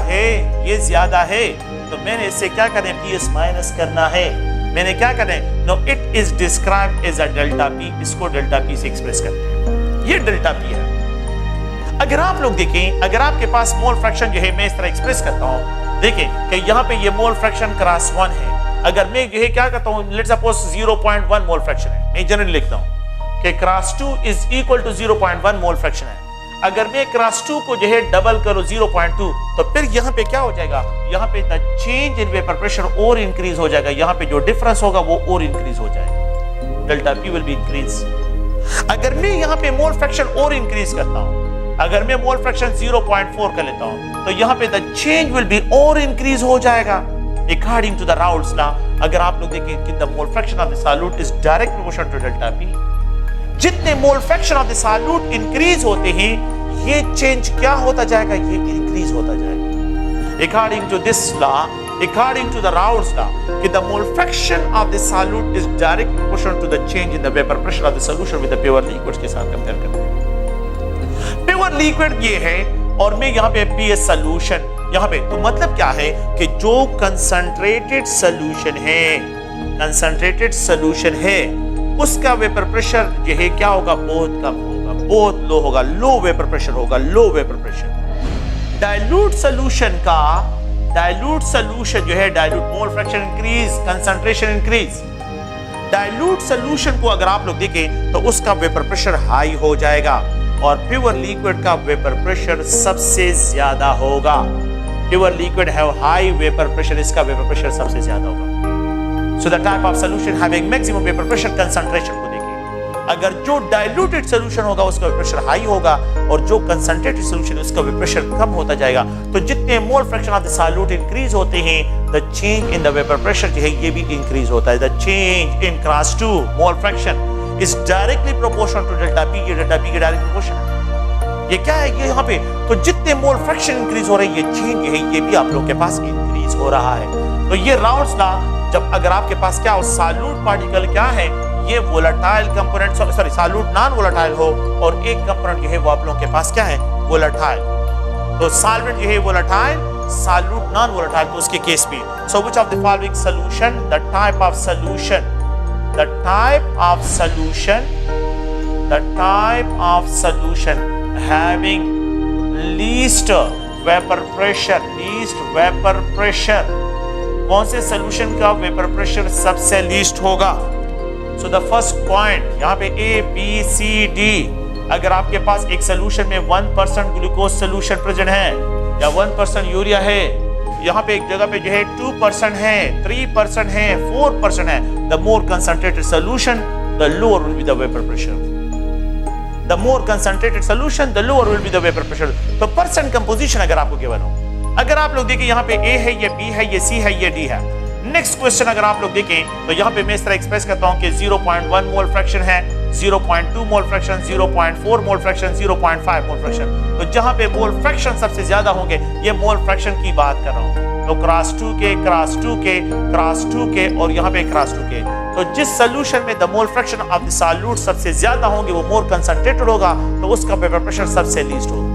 है तो मैंने इससे क्या करना है, PS माइनस करना है। मैंने क्या करना है, no it is described as a delta P, इसको डेल्टा P से एक्सप्रेस करते हैं, ये डेल्टा P है। अगर आप लोग देखें, अगर आपके पास मोल फ्रैक्शन जो है मैं इस तरह एक्सप्रेस करता हूं, देखें कि यहाँ पे ये मोल फ्रैक्शन क्लास 1 है। अगर मैं जो है क्या करता हूं, लेट्स सपोज 0.1 मोल फ्रैक्शन है, मैं जनरली लिखता हूं कि class 2 is equal to 0.1 mole fraction है। अगर मैं क्लास 2 को जो है डबल करूं 0.2, तो फिर यहाँ पे क्या हो जाएगा, यहाँ पे the change in vapour pressure और इंक्रीज हो जाएगा, यहाँ पे जो डिफरेंस होगा वो और इंक्रीज हो जाएगा, delta P will be increase. अगर मैं यहाँ पे मोल फ्रैक्शन और इंक्रीज करता हूं, अगर मैं मोल फ्रैक्शन 0.4 कर लेता हूं, तो यहाँ पे द चेंज विल बी और इंक्रीज हो जाएगा according to the Raoult's law. अगर आप लोग देखें कि the mole fraction of the solute is direct proportional to delta P, जितने mole fraction of the solute increase होते हैं, ये चेंज क्या होता जाएगा, ये इंक्रीज होता जाएगा according to this law, according to the Raoult's law, कि the mole fraction of the solute is direct proportional to the change in the vapour pressure of the solution with the pure liquids के साथ compare करते हैं। Pure liquid ये है और मैं यहाँ पे PS सॉल्यूशन, यहाँ पे तो मतलब क्या है कि जो कंसंट्रेटेड सॉल्यूशन है, कंसंट्रेटेड सॉल्यूशन है, उसका वेपर प्रेशर जो है क्या होगा, बहुत कम होगा, बहुत लो होगा, लो वेपर प्रेशर होगा, लो वेपर प्रेशर। डाइल्यूट सॉल्यूशन का, डाइल्यूट सॉल्यूशन जो है, dilute mole fraction increase, concentration increase. Dilute solution को अगर आप लोग देखें तो उसका वेपर प्रेशर हाई हो जाएगा और प्योर लिक्विड का वेपर प्रेशर सबसे ज्यादा होगा। Pure liquid have high vapour pressure, इसका वेपर प्रेशर सबसे ज्यादा होगा। So the type of solution having maximum vapour pressure concentration को देखिए, अगर जो डाइल्यूटेड सॉल्यूशन होगा उसका वेपर प्रेशर हाई होगा और जो कंसंट्रेटेड सॉल्यूशन है उसका वेपर प्रेशर कम होता जाएगा। तो जितने mole fraction of the solute increase होते हैं, the change in the vapour pressure जो है ये भी इंक्रीज होता है। The change in class 2 mole fraction is directly proportional to delta P, ये delta P के डायरेक्ट प्रोपोर्शनल है। ये क्या है, ये यहाँ पे तो जितने मोल फ्रैक्शन इंक्रीज हो रहे हैं, ये चेंज है, ये भी आप लोग के पास इंक्रीज हो रहा है। तो ये राउल्स लॉ, जब अगर आपके पास क्या हो, सॉल्यूट पार्टिकल क्या है, ये volatile component, sorry solute non volatile हो और एक कंपोनेंट जो है वो आप लोगों के पास क्या है, वोलेटाइल। तो सॉल्वेंट जो है वोलेटाइल, सॉल्यूट नॉन वोलेटाइल, तो उसके केस में so which of the following solution, the type of solution, the type of solution, the type of solution having least vapor pressure, least vapor pressure, कौन से solution का vapor pressure सबसे least होगा। So the first point यहाँ पे A, B, C, D, अगर आपके पास एक solution में 1% ग्लूकोज solution present है या 1% यूरिया है, यहाँ पे एक जगह पे जो है 2% है, 3% है, 4% है, the more concentrated solution, the lower will be the vapor pressure. The more concentrated solution, the lower will be the vapor pressure. तो परसेंट कंपोजिशन अगर आपको गिवन हो, अगर आप लोग देखें यहाँ पे A है, ये B है, ये C है, ये D है। नेक्स्ट क्वेश्चन अगर आप लोग देखें तो यहाँ पे मैं इस तरह एक्सप्रेस करता हूँ कि 0.1 मोल फ्रैक्शन है, 0.2 mole fraction, 0.4 mole fraction, 0.5 mole fraction. तो जहां पे मोल फ्रैक्शन सबसे ज्यादा होंगे, ये मोल फ्रैक्शन की बात कर रहा हूं, तो क्लास 2 के, क्लास 2 के, क्लास 2 के और यहाँ पे क्लास 2 के। तो जिस सोल्यूशन में the mole fraction of the solute सबसे ज्यादा होंगे वो मोर कंसंट्रेटेड होगा, तो उसका वेपर प्रेशर सबसे लीस्ट होगा।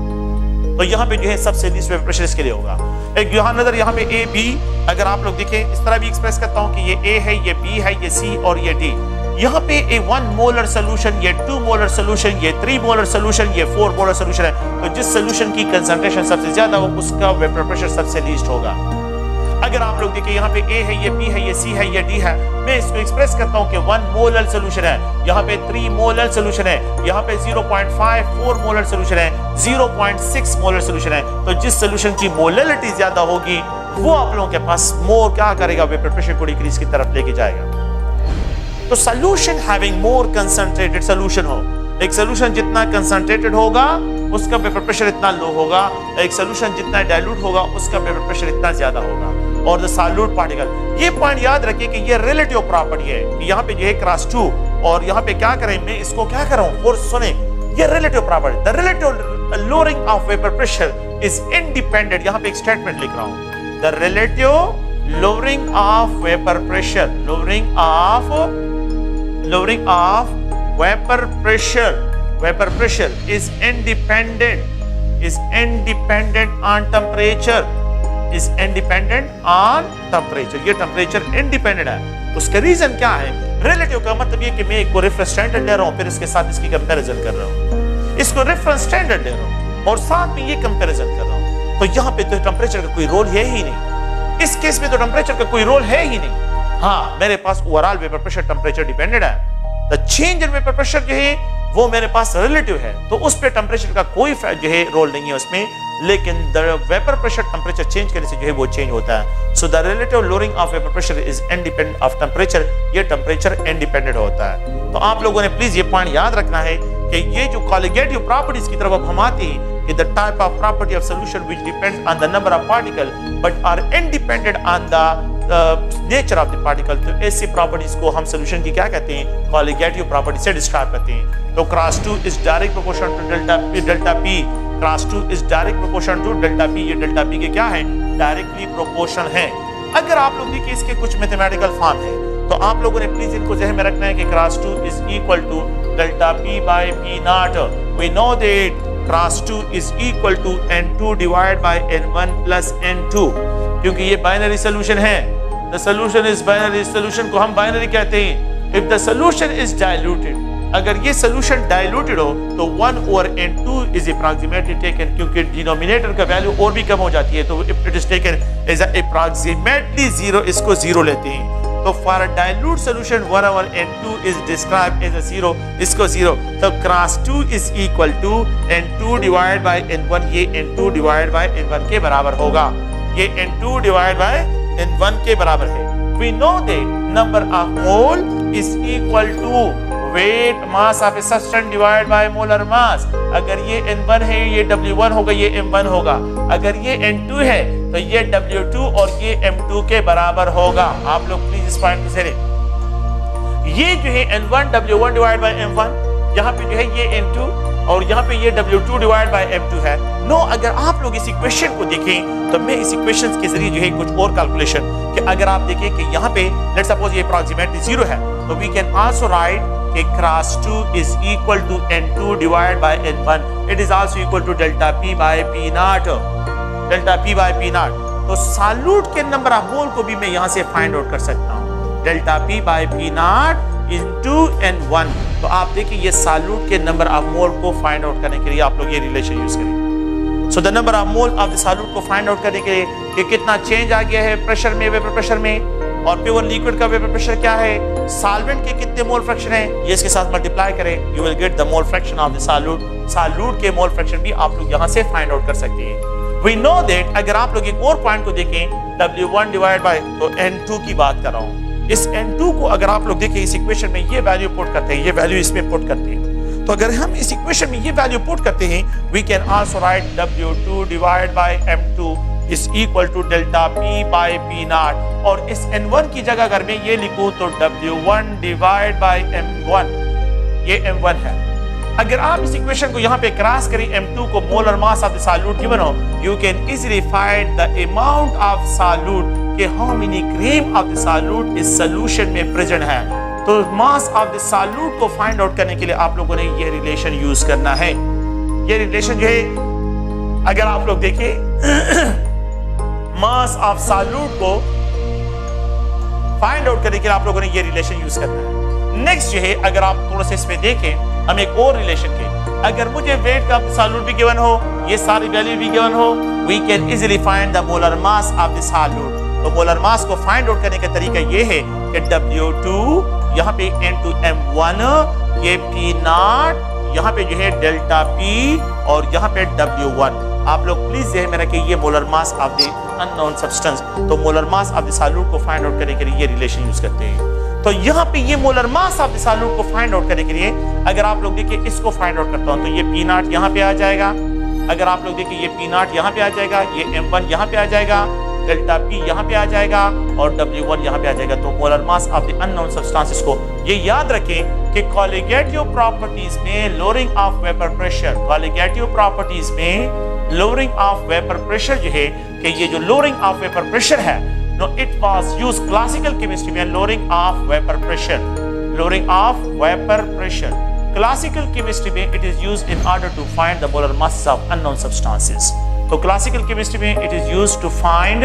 तो यहाँ पे जो है सबसे लीस्ट वेपर प्रेशर इसके लिए होगा। एक यहाँ नजर यहाँ पे ए बी, अगर आप लोग देखें इस तरह भी एक्सप्रेस करता हूँ कि ये ए है, ये बी है, ये सी और ये डी। यहाँ पे ए 1 मोलर सोल्यूशन, ये 2 मोलर सोल्यूशन, ये 3 मोलर सोल्यूशन, ये 4 मोलर सोल्यूशन है। तो जिस सोल्यूशन की कंसंट्रेशन सबसे ज्यादा हो उसका वेपर प्रेशर सबसे लीस्ट होगा। अगर आप लोग देखिए यहाँ पे ए है, ये बी है, ये सी है, ये डी है, मैं इसको एक्सप्रेस करता हूँ कि 1 मोलर सोल्यूशन है, यहाँ पे 3 मोलर सोल्यूशन है, यहाँ पे 0.54 मोलर सोल्यूशन है, 0.6 मोलर सोल्यूशन है। तो जिस सोल्यूशन की मोलरिटी ज्यादा होगी वो आप लोगों के पास मोर क्या करेगा, वेपर प्रेशर को डिक्रीज की तरफ लेके जाएगा। तो solution having more concentrated solution हो, एक सोल्यूशन जितना कंसंट्रेटेड होगा उसका वेपर प्रेशर इतना लो होगा, एक सोल्यूशन जितना डाइल्यूट होगा उसका वेपर प्रेशर इतना ज्यादा होगा। और द सॉल्यूट पार्टिकल, ये पॉइंट याद रखिए कि ये रिलेटिव प्रॉपर्टी है कि यहाँ पे जो है क्लास 2 और यहाँ पे क्या करें, मैं इसको क्या कर रहा हूँ और सुने, ये relative property, the relative lowering of vapour pressure is independent. यहाँ पे एक स्टेटमेंट लिख रहा हूँ, the relative lowering of vapour pressure, lowering of vapour pressure is independent on temperature, is independent on temperature. ये टेम्परेचर इंडिपेंडेंट है। उसका reason क्या है? रिलेटिव का मतलब ये कि मैं एक को रेफरेंस स्टैंडर्ड ले रहा हूँ, फिर इसके साथ इसकी कंपैरिजन कर रहा हूँ, इसको रेफरेंस स्टैंडर्ड ले रहा हूँ और साथ में ये कंपैरिजन कर रहा हूँ। तो यहाँ पे तो टेम्परेचर का कोई रोल है ही नहीं। इस केस में तो टेम्परेचर का कोई रोल है ही नहीं। हाँ, मेरे पास overall vapour pressure temperature dependent है। The change in vapour pressure जो है वो मेरे पास रिलेटिव है, तो उस पे टेम्परेचर का कोई जो है रोल नहीं है उसमें, लेकिन the vapour pressure temperature change करने से जो है वो चेंज होता है। So the relative lowering of vapour pressure is independent of temperature. ये टेम्परेचर इंडिपेंडेंट होता है। तो आप लोगों ने प्लीज ये पॉइंट याद रखना है कि ये जो कॉलिगेटिव प्रॉपर्टीज की तरफ अब हम आते हैं कि the type of property of solution which depends on the number of particle but are independent on the nature of the particle. तो ऐसी प्रॉपर्टीज को हम सॉल्यूशन की क्या कहते हैं? कॉलिगेटिव प्रॉपर्टी से डिस्क्राइब करते हैं। तो cross 2 is direct proportional to delta P. Cross 2 is direct proportional to delta P. ये डेल्टा पी के क्या है? डायरेक्टली प्रोपोर्शनल है। अगर आप लोग देखिए इसके कुछ मैथमेटिकल फॉर्म है, तो आप लोगों ने प्लीज इनको ज़हन में रखना है कि cross 2 is equal to delta P by P not. We know that cross 2 is equal to n2 divide by n1 plus n2, क्योंकि ये बाइनरी सॉल्यूशन है। The solution is binary. Solution को हम बाइनरी कहते हैं। If the solution is diluted, अगर ये solution diluted हो तो 1 over n2 is approximately taken, क्योंकि डिनोमिनेटर का वैल्यू और भी कम हो जाती है, तो if it is taken as approximately 0, इसको 0 लेते हैं। तो for a dilute solution 1 over n2 is described as a 0, इसको 0। तो cross 2 is equal to n2 divide by n1। ये n2 डिवाइड बाय n1 के बराबर होगा। ये n2 डिवाइड बाय n1 के बराबर है। We know that number of mole is equal to weight mass of a substance divided by molar mass। अगर ये n1 है, ये w1 होगा, ये m1 होगा। अगर ये n2 है तो ये w2 और ये m2 के बराबर होगा। आप लोग प्लीज इस पॉइंट को समझें। ये जो है n1 w1 divide by m1, यहाँ पे जो है ये n2 और यहाँ पे ये w2 डिवाइड बाय m2 है। नो, अगर आप लोग इस इक्वेशन को देखें तो मैं इस इक्वेशन के जरिए जो है कुछ और कैलकुलेशन, कि अगर आप देखें कि यहाँ पे लेट्स सपोज ये अप्रॉक्सीमेटली 0 है, तो वी कैन आल्सो राइट कि cross 2 is equal to n2 divide by n1। It is also equal to delta p by p not. Delta p by p not. तो सॉल्यूट के number of mole को भी मैं यहाँ से find out कर सकता हूँ। Delta p by p not into n1। तो आप देखिए ये सॉल्यूट के नंबर ऑफ मोल को फाइंड आउट करने के लिए आप लोग ये रिलेशन यूज करेंगे। So the number of mole of the solute को फाइंड आउट करने के लिए कि कितना चेंज आ गया है प्रेशर में, वेपर प्रेशर में, और प्योर लिक्विड का वेपर प्रेशर क्या है, सॉल्वेंट के कितने मोल फ्रैक्शन है, ये इसके साथ मल्टीप्लाई करें, you will get the mole fraction of the solute. Solute के मोल फ्रैक्शन भी आप लोग यहाँ से फाइंड आउट कर सकते हैं। वी नो दैट अगर आप लोग एक और पॉइंट को देखें, W1 डिवाइड बाय, तो N2 की बात कर रहा हूँ। इस N2 को अगर आप लोग देखें इस इक्वेशन में ये वैल्यू पुट करते हैं, ये वैल्यू इसमें पुट करते हैं, तो अगर हम इस इक्वेशन में ये वैल्यू पुट करते हैं, we can also write W2 divide by M2 is equal to delta P by P not. और इस N1 की जगह अगर मैं ये लिखूं तो W1 डिवाइड बाय M1, ये M1 है। अगर आप इस इक्वेशन को यहाँ पे क्रॉस करें, M2 को molar mass of the solute given हो, you can easily find the amount of solute कि how many gram of the solute इस सॉल्यूशन में प्रेजेंट है। तो मास ऑफ द सॉल्यूट को फाइंड आउट करने के लिए आप लोगों ने ये रिलेशन यूज करना है। ये रिलेशन जो है अगर आप लोग देखें मास ऑफ सॉल्यूट को फाइंड आउट करने के लिए आप लोगों ने ये रिलेशन यूज करना है। नेक्स्ट जो है अगर आप थोड़ा सा इसमें देखें हम एक और रिलेशन के, अगर मुझे वेट का सॉल्यूट भी गिवन हो, ये सारी वैल्यू भी गिवन हो, we can easily find the molar mass of the solute. तो मोलर मास को फाइंड आउट करने का तरीका ये है कि W2 यहाँ पे N2M1, ये P नॉट, यहाँ पे जो है डेल्टा P और यहाँ पे W1। आप लोग प्लीज ध्यान में रखिए ये molar mass of the unknown substance. तो molar mass of the solute को फाइंड आउट करने के लिए ये रिलेशन यूज करते हैं। तो यहाँ पे ये molar mass of the solute को फाइंड आउट करने के लिए अगर आप लोग देखिए इसको फाइंड आउट करता हूँ तो ये P नॉट यहाँ पे आ जाएगा। अगर आप लोग देखिए ये P नॉट यहाँ पे आ जाएगा, ये M1 यहाँ पे आ जाएगा, डेल्टा P यहाँ पे आ जाएगा और W1 यहाँ पे आ जाएगा। तो molar mass of the unknown substances को ये याद रखें कि कॉलिगेटिव प्रॉपर्टीज में lowering of vapour pressure, colligative properties में लोअरिंग ऑफ वेपर प्रेशर जो है कि ये जो लोअरिंग ऑफ वेपर प्रेशर है, no it was used classical chemistry में lowering of vapour pressure, lowering of vapour pressure. Classical chemistry में it is used in order to find the molar mass of unknown substances. तो classical chemistry में it is used to find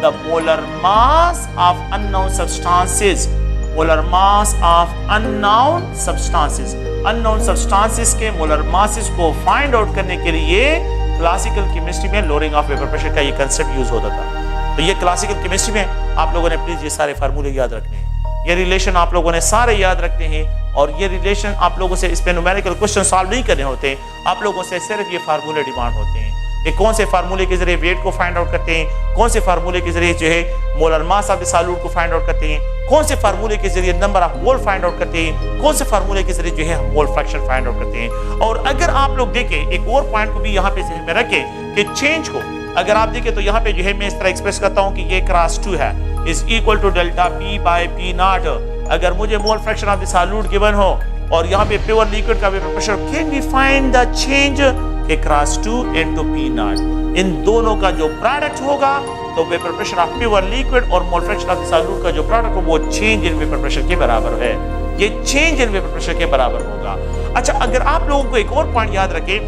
the molar mass of unknown substances, molar mass of unknown substances, unknown substances के molar masses को find out करने के लिए classical chemistry में lowering of vapour pressure का ये कांसेप्ट यूज होता था। तो ये क्लासिकल केमिस्ट्री में आप लोगों ने प्लीज ये सारे फार्मूले याद रखने हैं, ये रिलेशन आप लोगों ने सारे याद रखने हैं, और ये रिलेशन आप लोगों से इस पे न्यूमेरिकल क्वेश्चन सॉल्व नहीं करने होते, आप लोगों से सिर्फ ये फार्मूले डिमांड होते हैं कि कौन से फार्मूले के जरिए वेट को फाइंड आउट करते हैं, कौन से फार्मूले के जरिए जो है molar mass of the solute को फाइंड आउट करते हैं, कौन से फार्मूले के जरिए number of mole find out करते हैं, कौन से फार्मूले के जरिए जो है मोल फ्रैक्शन फाइंड आउट करते हैं। और अगर आप लोग देखें एक और पॉइंट को भी यहाँ पे ज़हन में रखें कि चेंज को अगर आप देखें तो यहाँ पे जो है मैं इस तरह एक्सप्रेस करता हूँ कि ये क्रॉस 2 है is equal to delta P by P nought. अगर मुझे mole fraction of the solute given हो और यहाँ पे प्योर लिक्विड का vapour pressure, can we find the change cross 2 into P nought. इन दोनों का जो प्रोडक्ट होगा तो vapour pressure of pure liquid और mole fraction of the solute का जो प्रोडक्ट हो वो चेंज इन वेपर प्रेशर के बराबर है, ये चेंज इन वेपर प्रेशर के बराबर होगा। अच्छा, अगर आप लोगों को एक और पॉइंट याद रखें,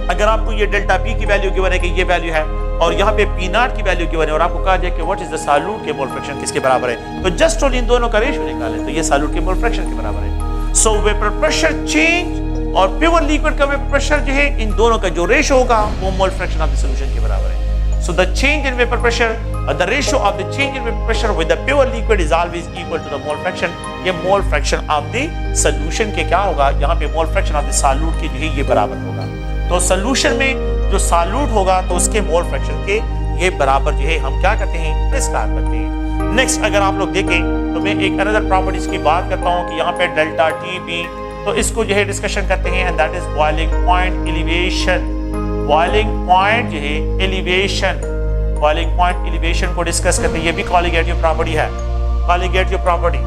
अगर आपको ये डेल्टा P की वैल्यू गिवन है कि ये वैल्यू है और यहाँ पे P नॉट की वैल्यू गिवन है और आपको कहा जाए कि व्हाट इज द सॉल्यूट के मोल फ्रैक्शन किसके बराबर है, तो जस्ट ओनली इन दोनों का रेशियो निकालें तो ये सॉल्यूट के मोल फ्रैक्शन के बराबर है। सो वेपर प्रेशर चेंज और प्योर लिक्विड का वेपर प्रेशर जो है इन दोनों का जो रेशियो होगा वो मोल फ्रैक्शन ऑफ द सॉल्यूशन के बराबर है। So the change in vapor pressure, the ratio of the change in vapor pressure with the pure liquid is always equal to the mole fraction. ये mole fraction of the solution के क्या होगा, यहाँ पे mole fraction of the solute के जो है ये बराबर होगा। तो solution में जो solute होगा तो उसके mole fraction के ये बराबर जो है हम क्या करते हैं, डिस्क्राइब करते हैं। नेक्स्ट अगर आप लोग देखें तो मैं एक अनदर प्रॉपर्टीज की बात करता हूँ कि यहाँ पे डेल्टा TB, तो इसको जो है डिस्कशन करते हैं and that is boiling point elevation. Boiling point जो है एलिवेशन, बॉइलिंग पॉइंट एलिवेशन को डिस्कस करते हैं, ये भी कॉलिगेटिव प्रॉपर्टी है, colligative property.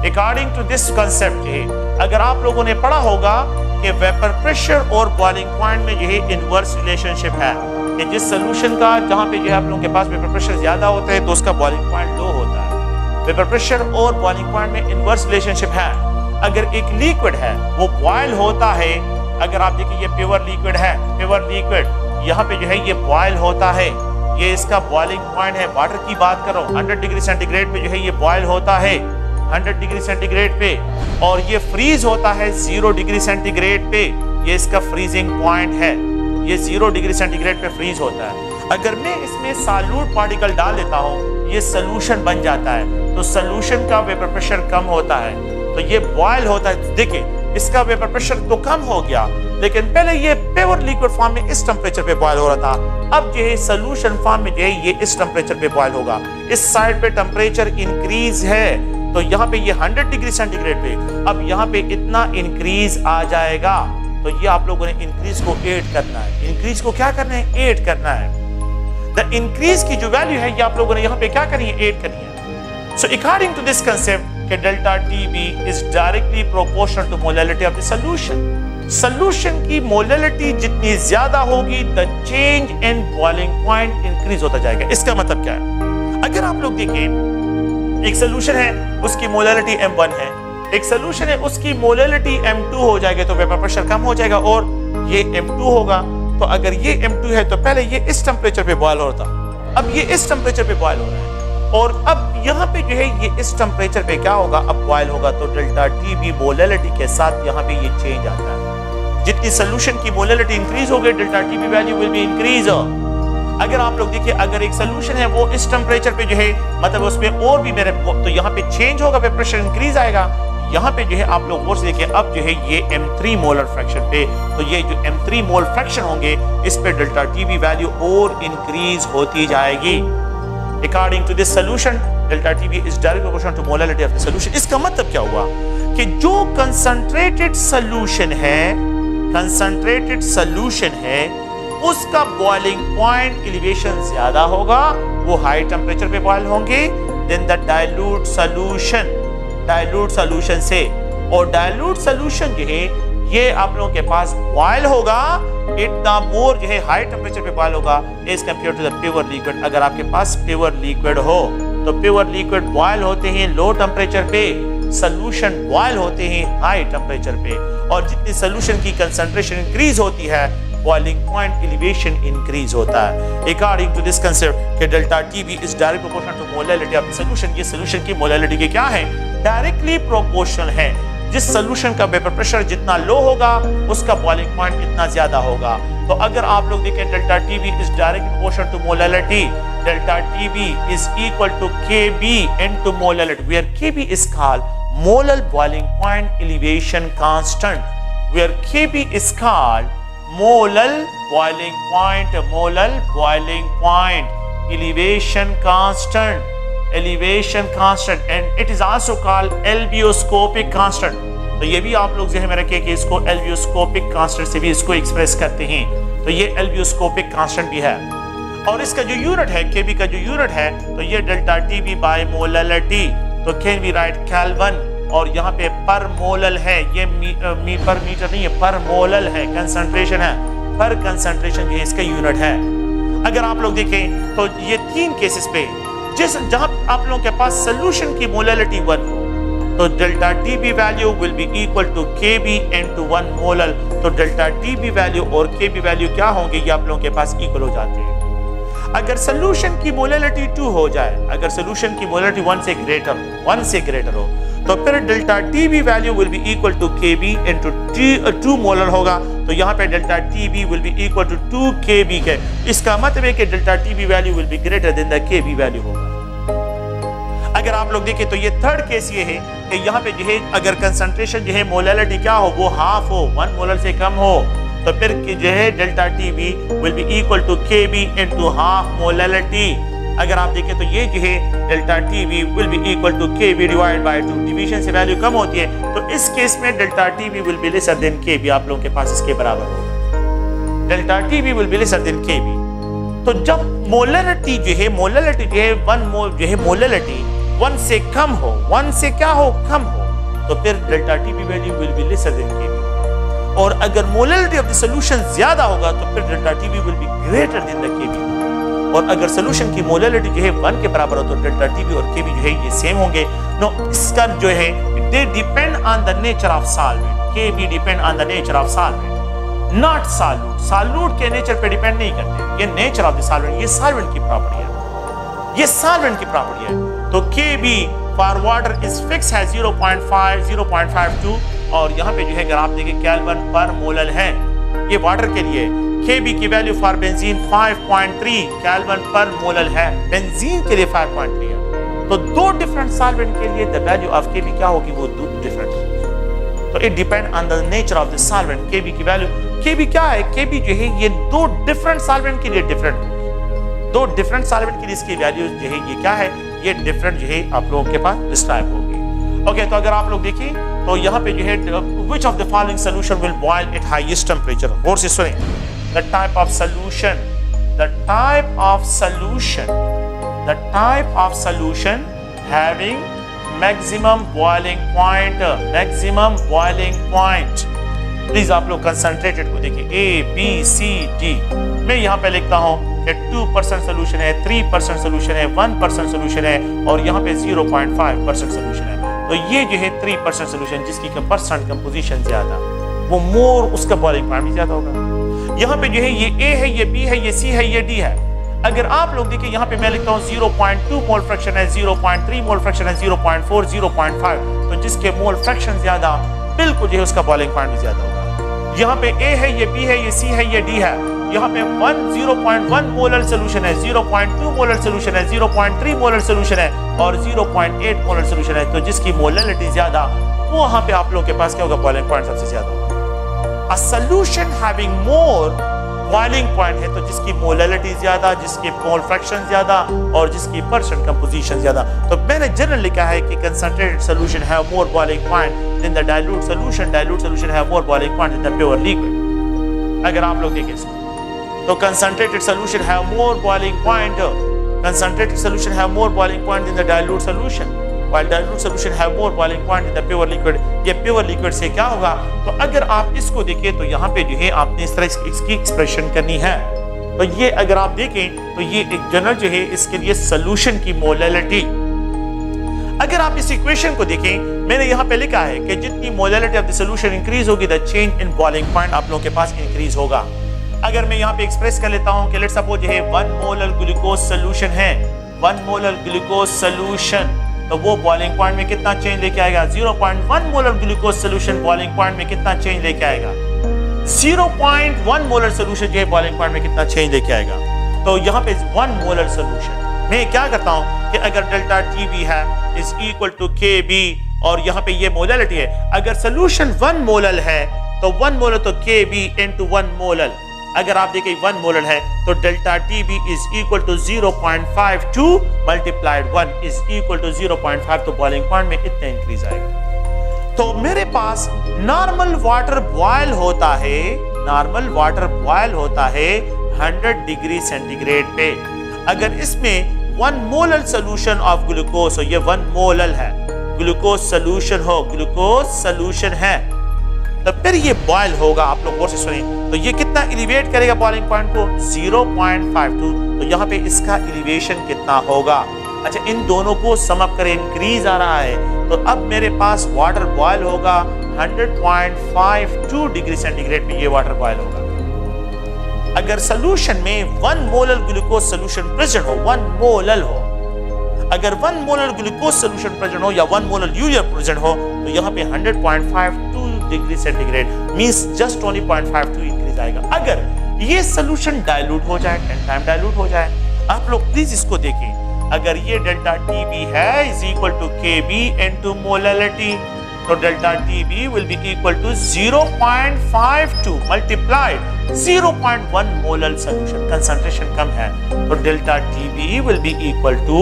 According to this concept जो है अगर आप लोगों ने पढ़ा होगा कि वेपर प्रेशर और बॉइलिंग पॉइंट में जो है इनवर्स रिलेशनशिप है कि जिस सोल्यूशन का जहां पे जो है आप लोगों के पास वेपर प्रेशर ज्यादा होता है तो उसका बॉइलिंग पॉइंट लो होता है। वेपर प्रेशर और बॉइलिंग पॉइंट में इनवर्स रिलेशनशिप है। अगर एक लिक्विड है वो बॉयल होता है, अगर आप देखिए ये प्योर लिक्विड है, प्योर लिक्विड यहाँ पे जो है ये बॉयल होता है, ये इसका बॉइलिंग पॉइंट है। वाटर की बात कर रहा हूँ, 100 डिग्री सेंटीग्रेड पे जो है ये बॉयल होता है, 100 डिग्री सेंटीग्रेड पे, और ये फ्रीज होता है 0 डिग्री सेंटीग्रेड पे, ये इसका फ्रीजिंग पॉइंट है, ये 0 डिग्री सेंटीग्रेड पे फ्रीज होता है। अगर मैं इसमें सॉल्यूट पार्टिकल डाल देता हूँ ये सोल्यूशन बन जाता है, तो सोल्यूशन का वेपर प्रेशर कम होता है, तो ये बॉयल होता है। देखिए इसका वेपर प्रेशर तो कम हो गया, लेकिन पहले ये प्योर लिक्विड फॉर्म में इस टेम्परेचर पे बॉयल हो रहा था, अब जो है सोल्यूशन फॉर्म में जो है ये इस टेम्परेचर पे बॉयल होगा। इस साइड पे टेम्परेचर इंक्रीज है तो यहाँ पे ये 100 डिग्री सेंटीग्रेड पे, अब यहाँ पे इतना इंक्रीज आ जाएगा, तो ये आप लोगों ने इंक्रीज को ऐड करना है। इंक्रीज को क्या करना है, ऐड करना है। द इंक्रीज की जो वैल्यू है ये आप लोगों ने यहाँ पे क्या करनी है, ऐड करनी है। So according to this concept कि delta TB is directly proportional to molality of the solution. Solution की molality जितनी ज्यादा होगी, the change in boiling point increase होता जाएगा। इसका मतलब क्या है, अगर आप लोग देखें एक solution है उसकी molality M1 है, एक solution है उसकी molality M2 हो जाएगा तो वेपर प्रेशर कम हो जाएगा और ये M2 होगा। तो अगर ये M2 है तो पहले ये इस टेम्परेचर पे बॉयल हो रहा था, अब ये इस टेम्परेचर पे बॉयल हो रहा है, और अब यहाँ पे जो है ये इस टेम्परेचर पे क्या होगा, अब बॉयल होगा, तो डेल्टा TB मोलैलिटी के साथ यहाँ पे ये चेंज आता है। जितनी सोल्यूशन की मोलैलिटी इंक्रीज हो गई, delta TB value will be increase. अगर आप लोग देखिए अगर एक सोल्यूशन है वो इस टेम्परेचर पे जो है मतलब उसमें और भी मेरे तो यहाँ पे चेंज होगा, पे प्रेशर इंक्रीज आएगा। यहाँ पे जो है आप लोग और से देखिए अब जो है ये M3 मोलर फ्रैक्शन पे, तो ये जो M3 मोल फ्रैक्शन होंगे इस पे डेल्टा TB वैल्यू और इंक्रीज होती जाएगी। According to this solution, delta TB is directly proportional to molality of the solution. इसका मतलब क्या हुआ कि जो concentrated solution है, उसका boiling point elevation ज्यादा होगा, वो high temperature पे boil होंगे, then the dilute solution से, और dilute solution जो है ये आप लोगों के पास बॉयल होगा, इतना मोर जो है हाई टेम्परेचर पे बॉयल होगा as compare to the pure liquid. अगर आपके पास प्योर लिक्विड हो तो प्योर लिक्विड बॉयल होते हैं लो टेम्परेचर पे, सोल्यूशन बॉयल होते हैं हाई टेम्परेचर पे, और जितनी सोल्यूशन की कंसंट्रेशन इंक्रीज होती है बॉइलिंग पॉइंट एलिवेशन इंक्रीज होता है। अकॉर्डिंग टू दिस कंसेप्ट कि delta TB is direct proportional to molality of the solution, ये सॉल्यूशन की मोलैलिटी के क्या है, डायरेक्टली प्रोपोर्शनल है। जिस सॉल्यूशन का वेपर प्रेशर जितना लो होगा उसका बॉइलिंग पॉइंट इतना ज्यादा होगा। तो अगर आप लोग देखें delta TB is direct proportional to molality, delta TB is equal to KB into molality, where KB is called molal boiling point elevation constant, where KB is called molal boiling point elevation constant, elevation constant, and it is also called alveoscopic constant। तो ये भी आप लोग ज़हन में रखें कि इसको alveoscopic constant से भी इसको एक्सप्रेस करते हैं। तो ये alveoscopic constant भी है और इसका जो यूनिट है Kb का जो यूनिट है तो ये डेल्टा Tb बाय मोलैलिटी, तो कैन बी राइट केल्विन, और यहाँ पे पर मोलल है, ये पर मीटर नहीं है, पर मोलल है, कंसंट्रेशन है, पर कंसंट्रेशन ये इसका यूनिट है। अगर आप लोग देखें तो ये 3 केसेस पे जहां आप लोगों के पास सॉल्यूशन की मोलैलिटी 1 हो तो delta Tb value will be equal to Kb into 1 molal, तो डेल्टा Tb वैल्यू और Kb वैल्यू क्या होंगे, ये आप लोगों के पास इक्वल हो जाते हैं। अगर सॉल्यूशन की मोलैलिटी 2 हो जाए, अगर सॉल्यूशन की मोलैलिटी 1 से ग्रेटर हो तो फिर delta Tb value will be equal to Kb into 2 molal होगा, तो यहाँ पे delta Tb will be equal to 2 Kb के, इसका मतलब है कि delta Tb value will be greater than the Kb value होगा। अगर आप लोग देखें तो ये थर्ड केस ये है कि यहाँ पे जो है अगर कंसंट्रेशन जो है मोलैलिटी क्या हो, वो हाफ हो, 1 मोलर से कम हो, तो फिर जो है delta Tb will be equal to Kb into half molality. अगर आप देखें तो ये जो है delta Tb will be equal to Kb divide by 2, division से वैल्यू कम होती है, तो इस केस में delta Tb will be lesser than Kb, आप लोगों के पास इसके बराबर होगा, delta Tb will be lesser than Kb। तो जब मोलैलिटी जो है 1 मोल जो है मोलैलिटी 1 से कम हो, 1 से क्या हो, कम हो, तो फिर delta Tb value will be lesser than Kb, और अगर मोलैलिटी ऑफ द सॉल्यूशन ज्यादा होगा तो फिर delta Tb will be greater than the Kb, और अगर सॉल्यूशन की मोलैलिटी जो है 1 के बराबर हो तो डेल्टा Tb और Kb जो है ये सेम होंगे। नो, इसका जो है they depend on the nature of solvent, Kb depend on the nature of solvent, not solute, solute के नेचर पे डिपेंड नहीं करते, ये नेचर ऑफ द सॉल्वेंट, ये सॉल्वेंट की प्रॉपर्टी है, ये सॉल्वेंट की प्रॉपर्टी है। तो Kb for water is fix है 0.5 0.52, और यहाँ पे जो है अगर आप देखें केल्विन पर मोलल है, ये वाटर के लिए। Kb की वैल्यू फॉर बेंजीन 5.3 केल्विन पर मोलल है, बेंजीन के लिए 5.3 है। तो 2 डिफरेंट सॉल्वेंट के लिए द वैल्यू ऑफ Kb क्या होगी, वो 2 डिफरेंट। तो it depend on the nature of the solvent. Kb की वैल्यू, Kb क्या है, Kb जो है ये 2 डिफरेंट सॉल्वेंट के लिए डिफरेंट, 2 डिफरेंट सॉल्वेंट के लिए इसकी वैल्यू जो है ये क्या है, ये डिफरेंट जो है आप लोगों के पास डिस्क्राइब होगी। ओके, तो अगर आप लोग देखें तो यहाँ पे जो है which of the following solution will boil at highest temperature, और से सुने, the type of solution, the type of solution, the type of solution having maximum boiling point, maximum boiling point. Please आप लोग कंसंट्रेटेड को देखिए, A B C D, मैं यहाँ पे लिखता हूँ 2% सोल्यूशन है, 3% सोल्यूशन है, 1% सोल्यूशन है, और यहाँ पे 0.5% सोल्यूशन है। तो ये जो है 3% सोल्यूशन जिसकी परसेंट कंपोजिशन ज्यादा, वो मोर उसका बॉइलिंग पॉइंट भी ज्यादा होगा। यहाँ पे जो है ये A है, ये B है, ये C है, ये D है। अगर आप लोग देखिए यहाँ पे मैं लिखता हूँ 0.2 मोल फ्रैक्शन है, 0.3 मोल फ्रैक्शन है, 0.4, 0.5, तो जिसके मोल फ्रैक्शन ज्यादा बिल्कुल जो है उसका बॉइलिंग पॉइंट भी ज्यादा होगा। यहाँ पे A है, ये B है, ये C है, ये D है। यहाँ पे 0.1 मोलर सोल्यूशन है, 0.2 मोलर सोल्यूशन है, 0.3 मोलर सोल्यूशन है, और 0.8 मोलर सोल्यूशन है। तो जिसकी मोलैलिटी ज्यादा, वो वहां पे आप लोग के पास क्या होगा, बॉइलिंग पॉइंट सबसे ज्यादा होगा। A solution having more boiling point है तो जिसकी मोलैलिटी ज्यादा, जिसकी मोल फ्रैक्शन ज्यादा, और जिसकी परसेंट कंपोजिशन ज्यादा। तो मैंने जनरल लिखा है कि concentrated solution have more boiling point than the dilute solution, dilute solution have more boiling point than the pure liquid. अगर आप लोग देखें इसको तो concentrated solution have more boiling point, concentrated solution have more boiling point than the dilute solution, while dilute solution have more boiling point in the pure liquid। ये pure liquid से क्या होगा, तो अगर आप इसको देखें तो यहाँ पे जो है आपने इस तरह इसकी एक्सप्रेशन करनी है। तो ये अगर आप देखें तो ये एक जनरल जो है इसके लिए सॉल्यूशन की मोलैलिटी। अगर आप इस इक्वेशन को देखें, मैंने यहाँ पे लिखा है कि जितनी molality of the solution increase होगी, the change in boiling point आप लोगों के पास इंक्रीज होगा। अगर मैं यहाँ पे एक्सप्रेस कर लेता हूँ कि लेट्स सपोज है 1 मोलर ग्लूकोज सोल्यूशन है, 1 मोलर ग्लूकोज सोल्यूशन, तो वो बॉइलिंग पॉइंट में कितना चेंज लेके आएगा? 0.1 molar glucose solution boiling point में कितना चेंज लेके आएगा? 0.1 मोलर सोल्यूशन जो है बॉइलिंग पॉइंट में कितना चेंज लेके आएगा? तो यहाँ पे 1 मोलर सोल्यूशन मैं क्या करता हूँ कि अगर डेल्टा टीबी है इज इक्वल टू केबी, और यहाँ पे ये मोलरिटी है, अगर सोल्यूशन 1 मोलर है तो 1 मोलर तो केबी इनटू 1 मोलर। अगर आप देखें 1 मोलर है तो delta TB is equal to 0.52 multiplied 1 is equal to 0.5, तो बॉइलिंग पॉइंट में इतना इंक्रीज आएगा। तो मेरे पास नॉर्मल वाटर बॉयल होता है, नॉर्मल वाटर बॉयल होता है 100 डिग्री सेंटीग्रेड पे। अगर इसमें 1 मोलर सोल्यूशन ऑफ ग्लूकोज हो, ये 1 मोलर है, ग्लूकोज सोल्यूशन हो, ग्लूकोज सोल्यूशन है, तो फिर ये बॉयल होगा। आप लोग गौर से सुनिए, तो ये कितना एलिवेट करेगा बॉइलिंग पॉइंट को? 0.52। तो यहाँ पे इसका एलिवेशन कितना होगा? अच्छा, इन दोनों को सम अप करें, इंक्रीज आ रहा है, तो अब मेरे पास वाटर बॉयल होगा 100.52 डिग्री सेंटीग्रेड पे ये वाटर बॉयल होगा। अगर सोल्यूशन में 1 मोलर ग्लूकोज सोल्यूशन प्रेजेंट हो, 1 मोलर हो, अगर 1 मोलर ग्लूकोज सोल्यूशन प्रेजेंट हो या 1 मोलर यूरिया प्रेजेंट हो, तो यहाँ पे 100.52 degree centigrade means just only 0.52 increase आएगा। अगर ये सोल्यूशन डाइल्यूट हो जाए, 10 टाइम डाइल्यूट हो जाए, आप लोग प्लीज इसको देखें, अगर ये डेल्टा टीबी है is equal to KB into molarity, तो delta TB will be equal to 0.52 multiplied 0.1 molar solution, concentration कम है, तो delta TB will be equal to,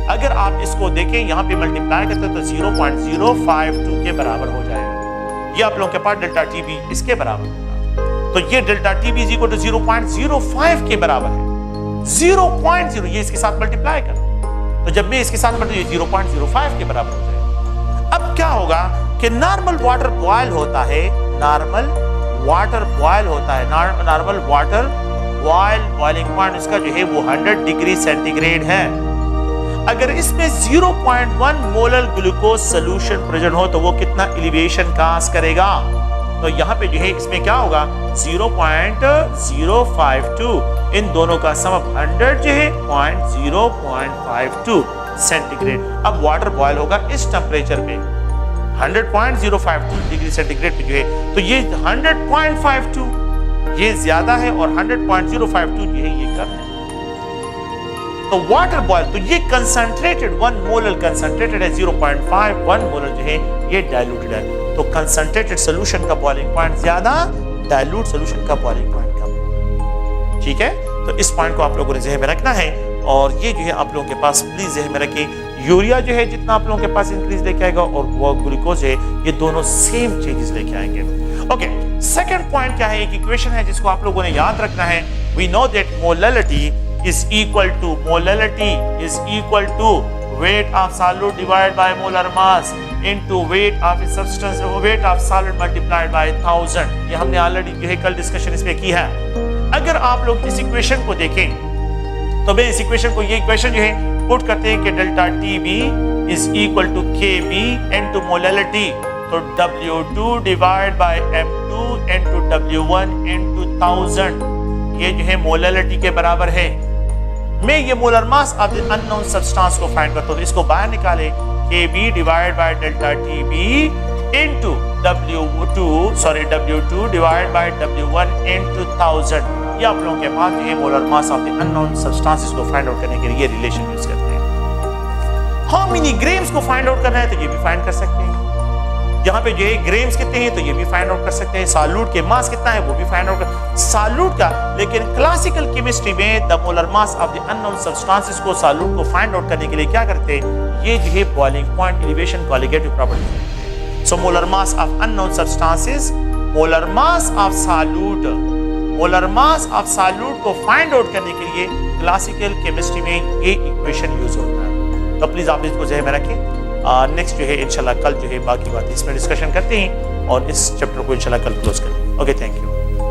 अगर आप इसको देखें यहाँ पे मल्टीप्लाई करते हैं तो 0.052 के बराबर हो जाएगा। ये आप लोगों के पास डेल्टा टीबी इसके बराबर होगा, तो ये delta TB is equal to 0.05 के बराबर है। 0.0 ये इसके साथ मल्टीप्लाई करो, तो जब मैं इसके साथ मल्टीप्लाई 0.05 के बराबर हो जाएगा। अब क्या होगा कि नॉर्मल वाटर बॉयल होता है, नॉर्मल वाटर बॉयल होता है, नॉर्मल वाटर बॉइलिंग पॉइंट इसका जो है वो 100 डिग्री सेंटीग्रेड है। अगर इसमें 0.1 मोलर ग्लूकोज सोल्यूशन प्रेजेंट हो तो वो कितना एलिवेशन कास्ट करेगा? तो यहाँ पे जो है इसमें क्या होगा? 0.052, इन दोनों का सम 100 जो है 0.52 सेंटीग्रेड। अब वाटर बॉयल होगा इस टेम्परेचर पे 100.052 डिग्री सेंटीग्रेड पे जो है, तो ये 100.52 ये ज्यादा है और 100.052 जो है ये कम है। तो वाटर बॉयल, तो ये कंसंट्रेटेड 1 मोलर कंसंट्रेटेड है, 0.51 मोलर जो है ये डाइल्यूटेड है। तो कंसंट्रेटेड सॉल्यूशन का बॉइलिंग पॉइंट ज्यादा, डाइल्यूट सॉल्यूशन का बॉइलिंग पॉइंट कम। ठीक है, तो इस पॉइंट को आप लोगों ने ज़हन में रखना है, और ये जो है आप लोगों के पास प्लीज ज़हन में रखें, यूरिया जो है जितना आप लोगों के पास इंक्रीज लेके आएगा और वो ग्लूकोज है, ये दोनों सेम चेंजेस लेके आएंगे। ओके, सेकंड पॉइंट क्या है? एक इक्वेशन है जिसको आप लोगों ने याद रखना है। We know that molarity is equal to weight of solute divided by molar mass into weight of a substance, weight of solid multiplied by 1000। ये हमने ऑलरेडी जो है कल डिस्कशन इसमें की है। अगर आप लोग इस इक्वेशन को देखें तो मैं इस इक्वेशन को, ये इक्वेशन जो है पुट करते हैं कि delta TB is equal to KB into molarity, तो W2 divide by M2 into W1 into 1000, ये जो है मोलरिटी के बराबर है। मैं ये molar mass of the unknown substance को फाइंड करता हूं, तो इसको बाहर निकाले, Kb divide by delta Tb into W2 divide bye W1 into 1000। ये आप लोगों के पास ये molar mass of the unknown substances को फाइंड आउट करने के लिए रिलेशन यूज करते हैं। हाउ मेनी ग्राम्स को फाइंड आउट करना है तो ये भी फाइंड कर सकते हैं। यहाँ पे जो है ग्राम्स कितने हैं तो ये भी फाइंड आउट कर सकते हैं। सॉल्यूट के मास कितना है वो भी फाइंड आउट कर सॉल्यूट का, लेकिन क्लासिकल केमिस्ट्री में the molar mass of the unknown substances को सॉल्यूट को फाइंड आउट करने के लिए क्या करते हैं? ये जो है boiling point, elevation, colligative property. So molar mass of unknown substances, molar mass of solute, molar mass of solute को फाइंड आउट करने के लिए क्लासिकल केमिस्ट्री में ये इक्वेशन यूज होता है। तो प्लीज आप इसको ज़हन में रखें। नेक्स्ट जो है इंशाल्लाह कल जो है बाकी बातें इसमें डिस्कशन करते हैं और इस चैप्टर को इंशाल्लाह कल क्लोज करें। Okay, thank you.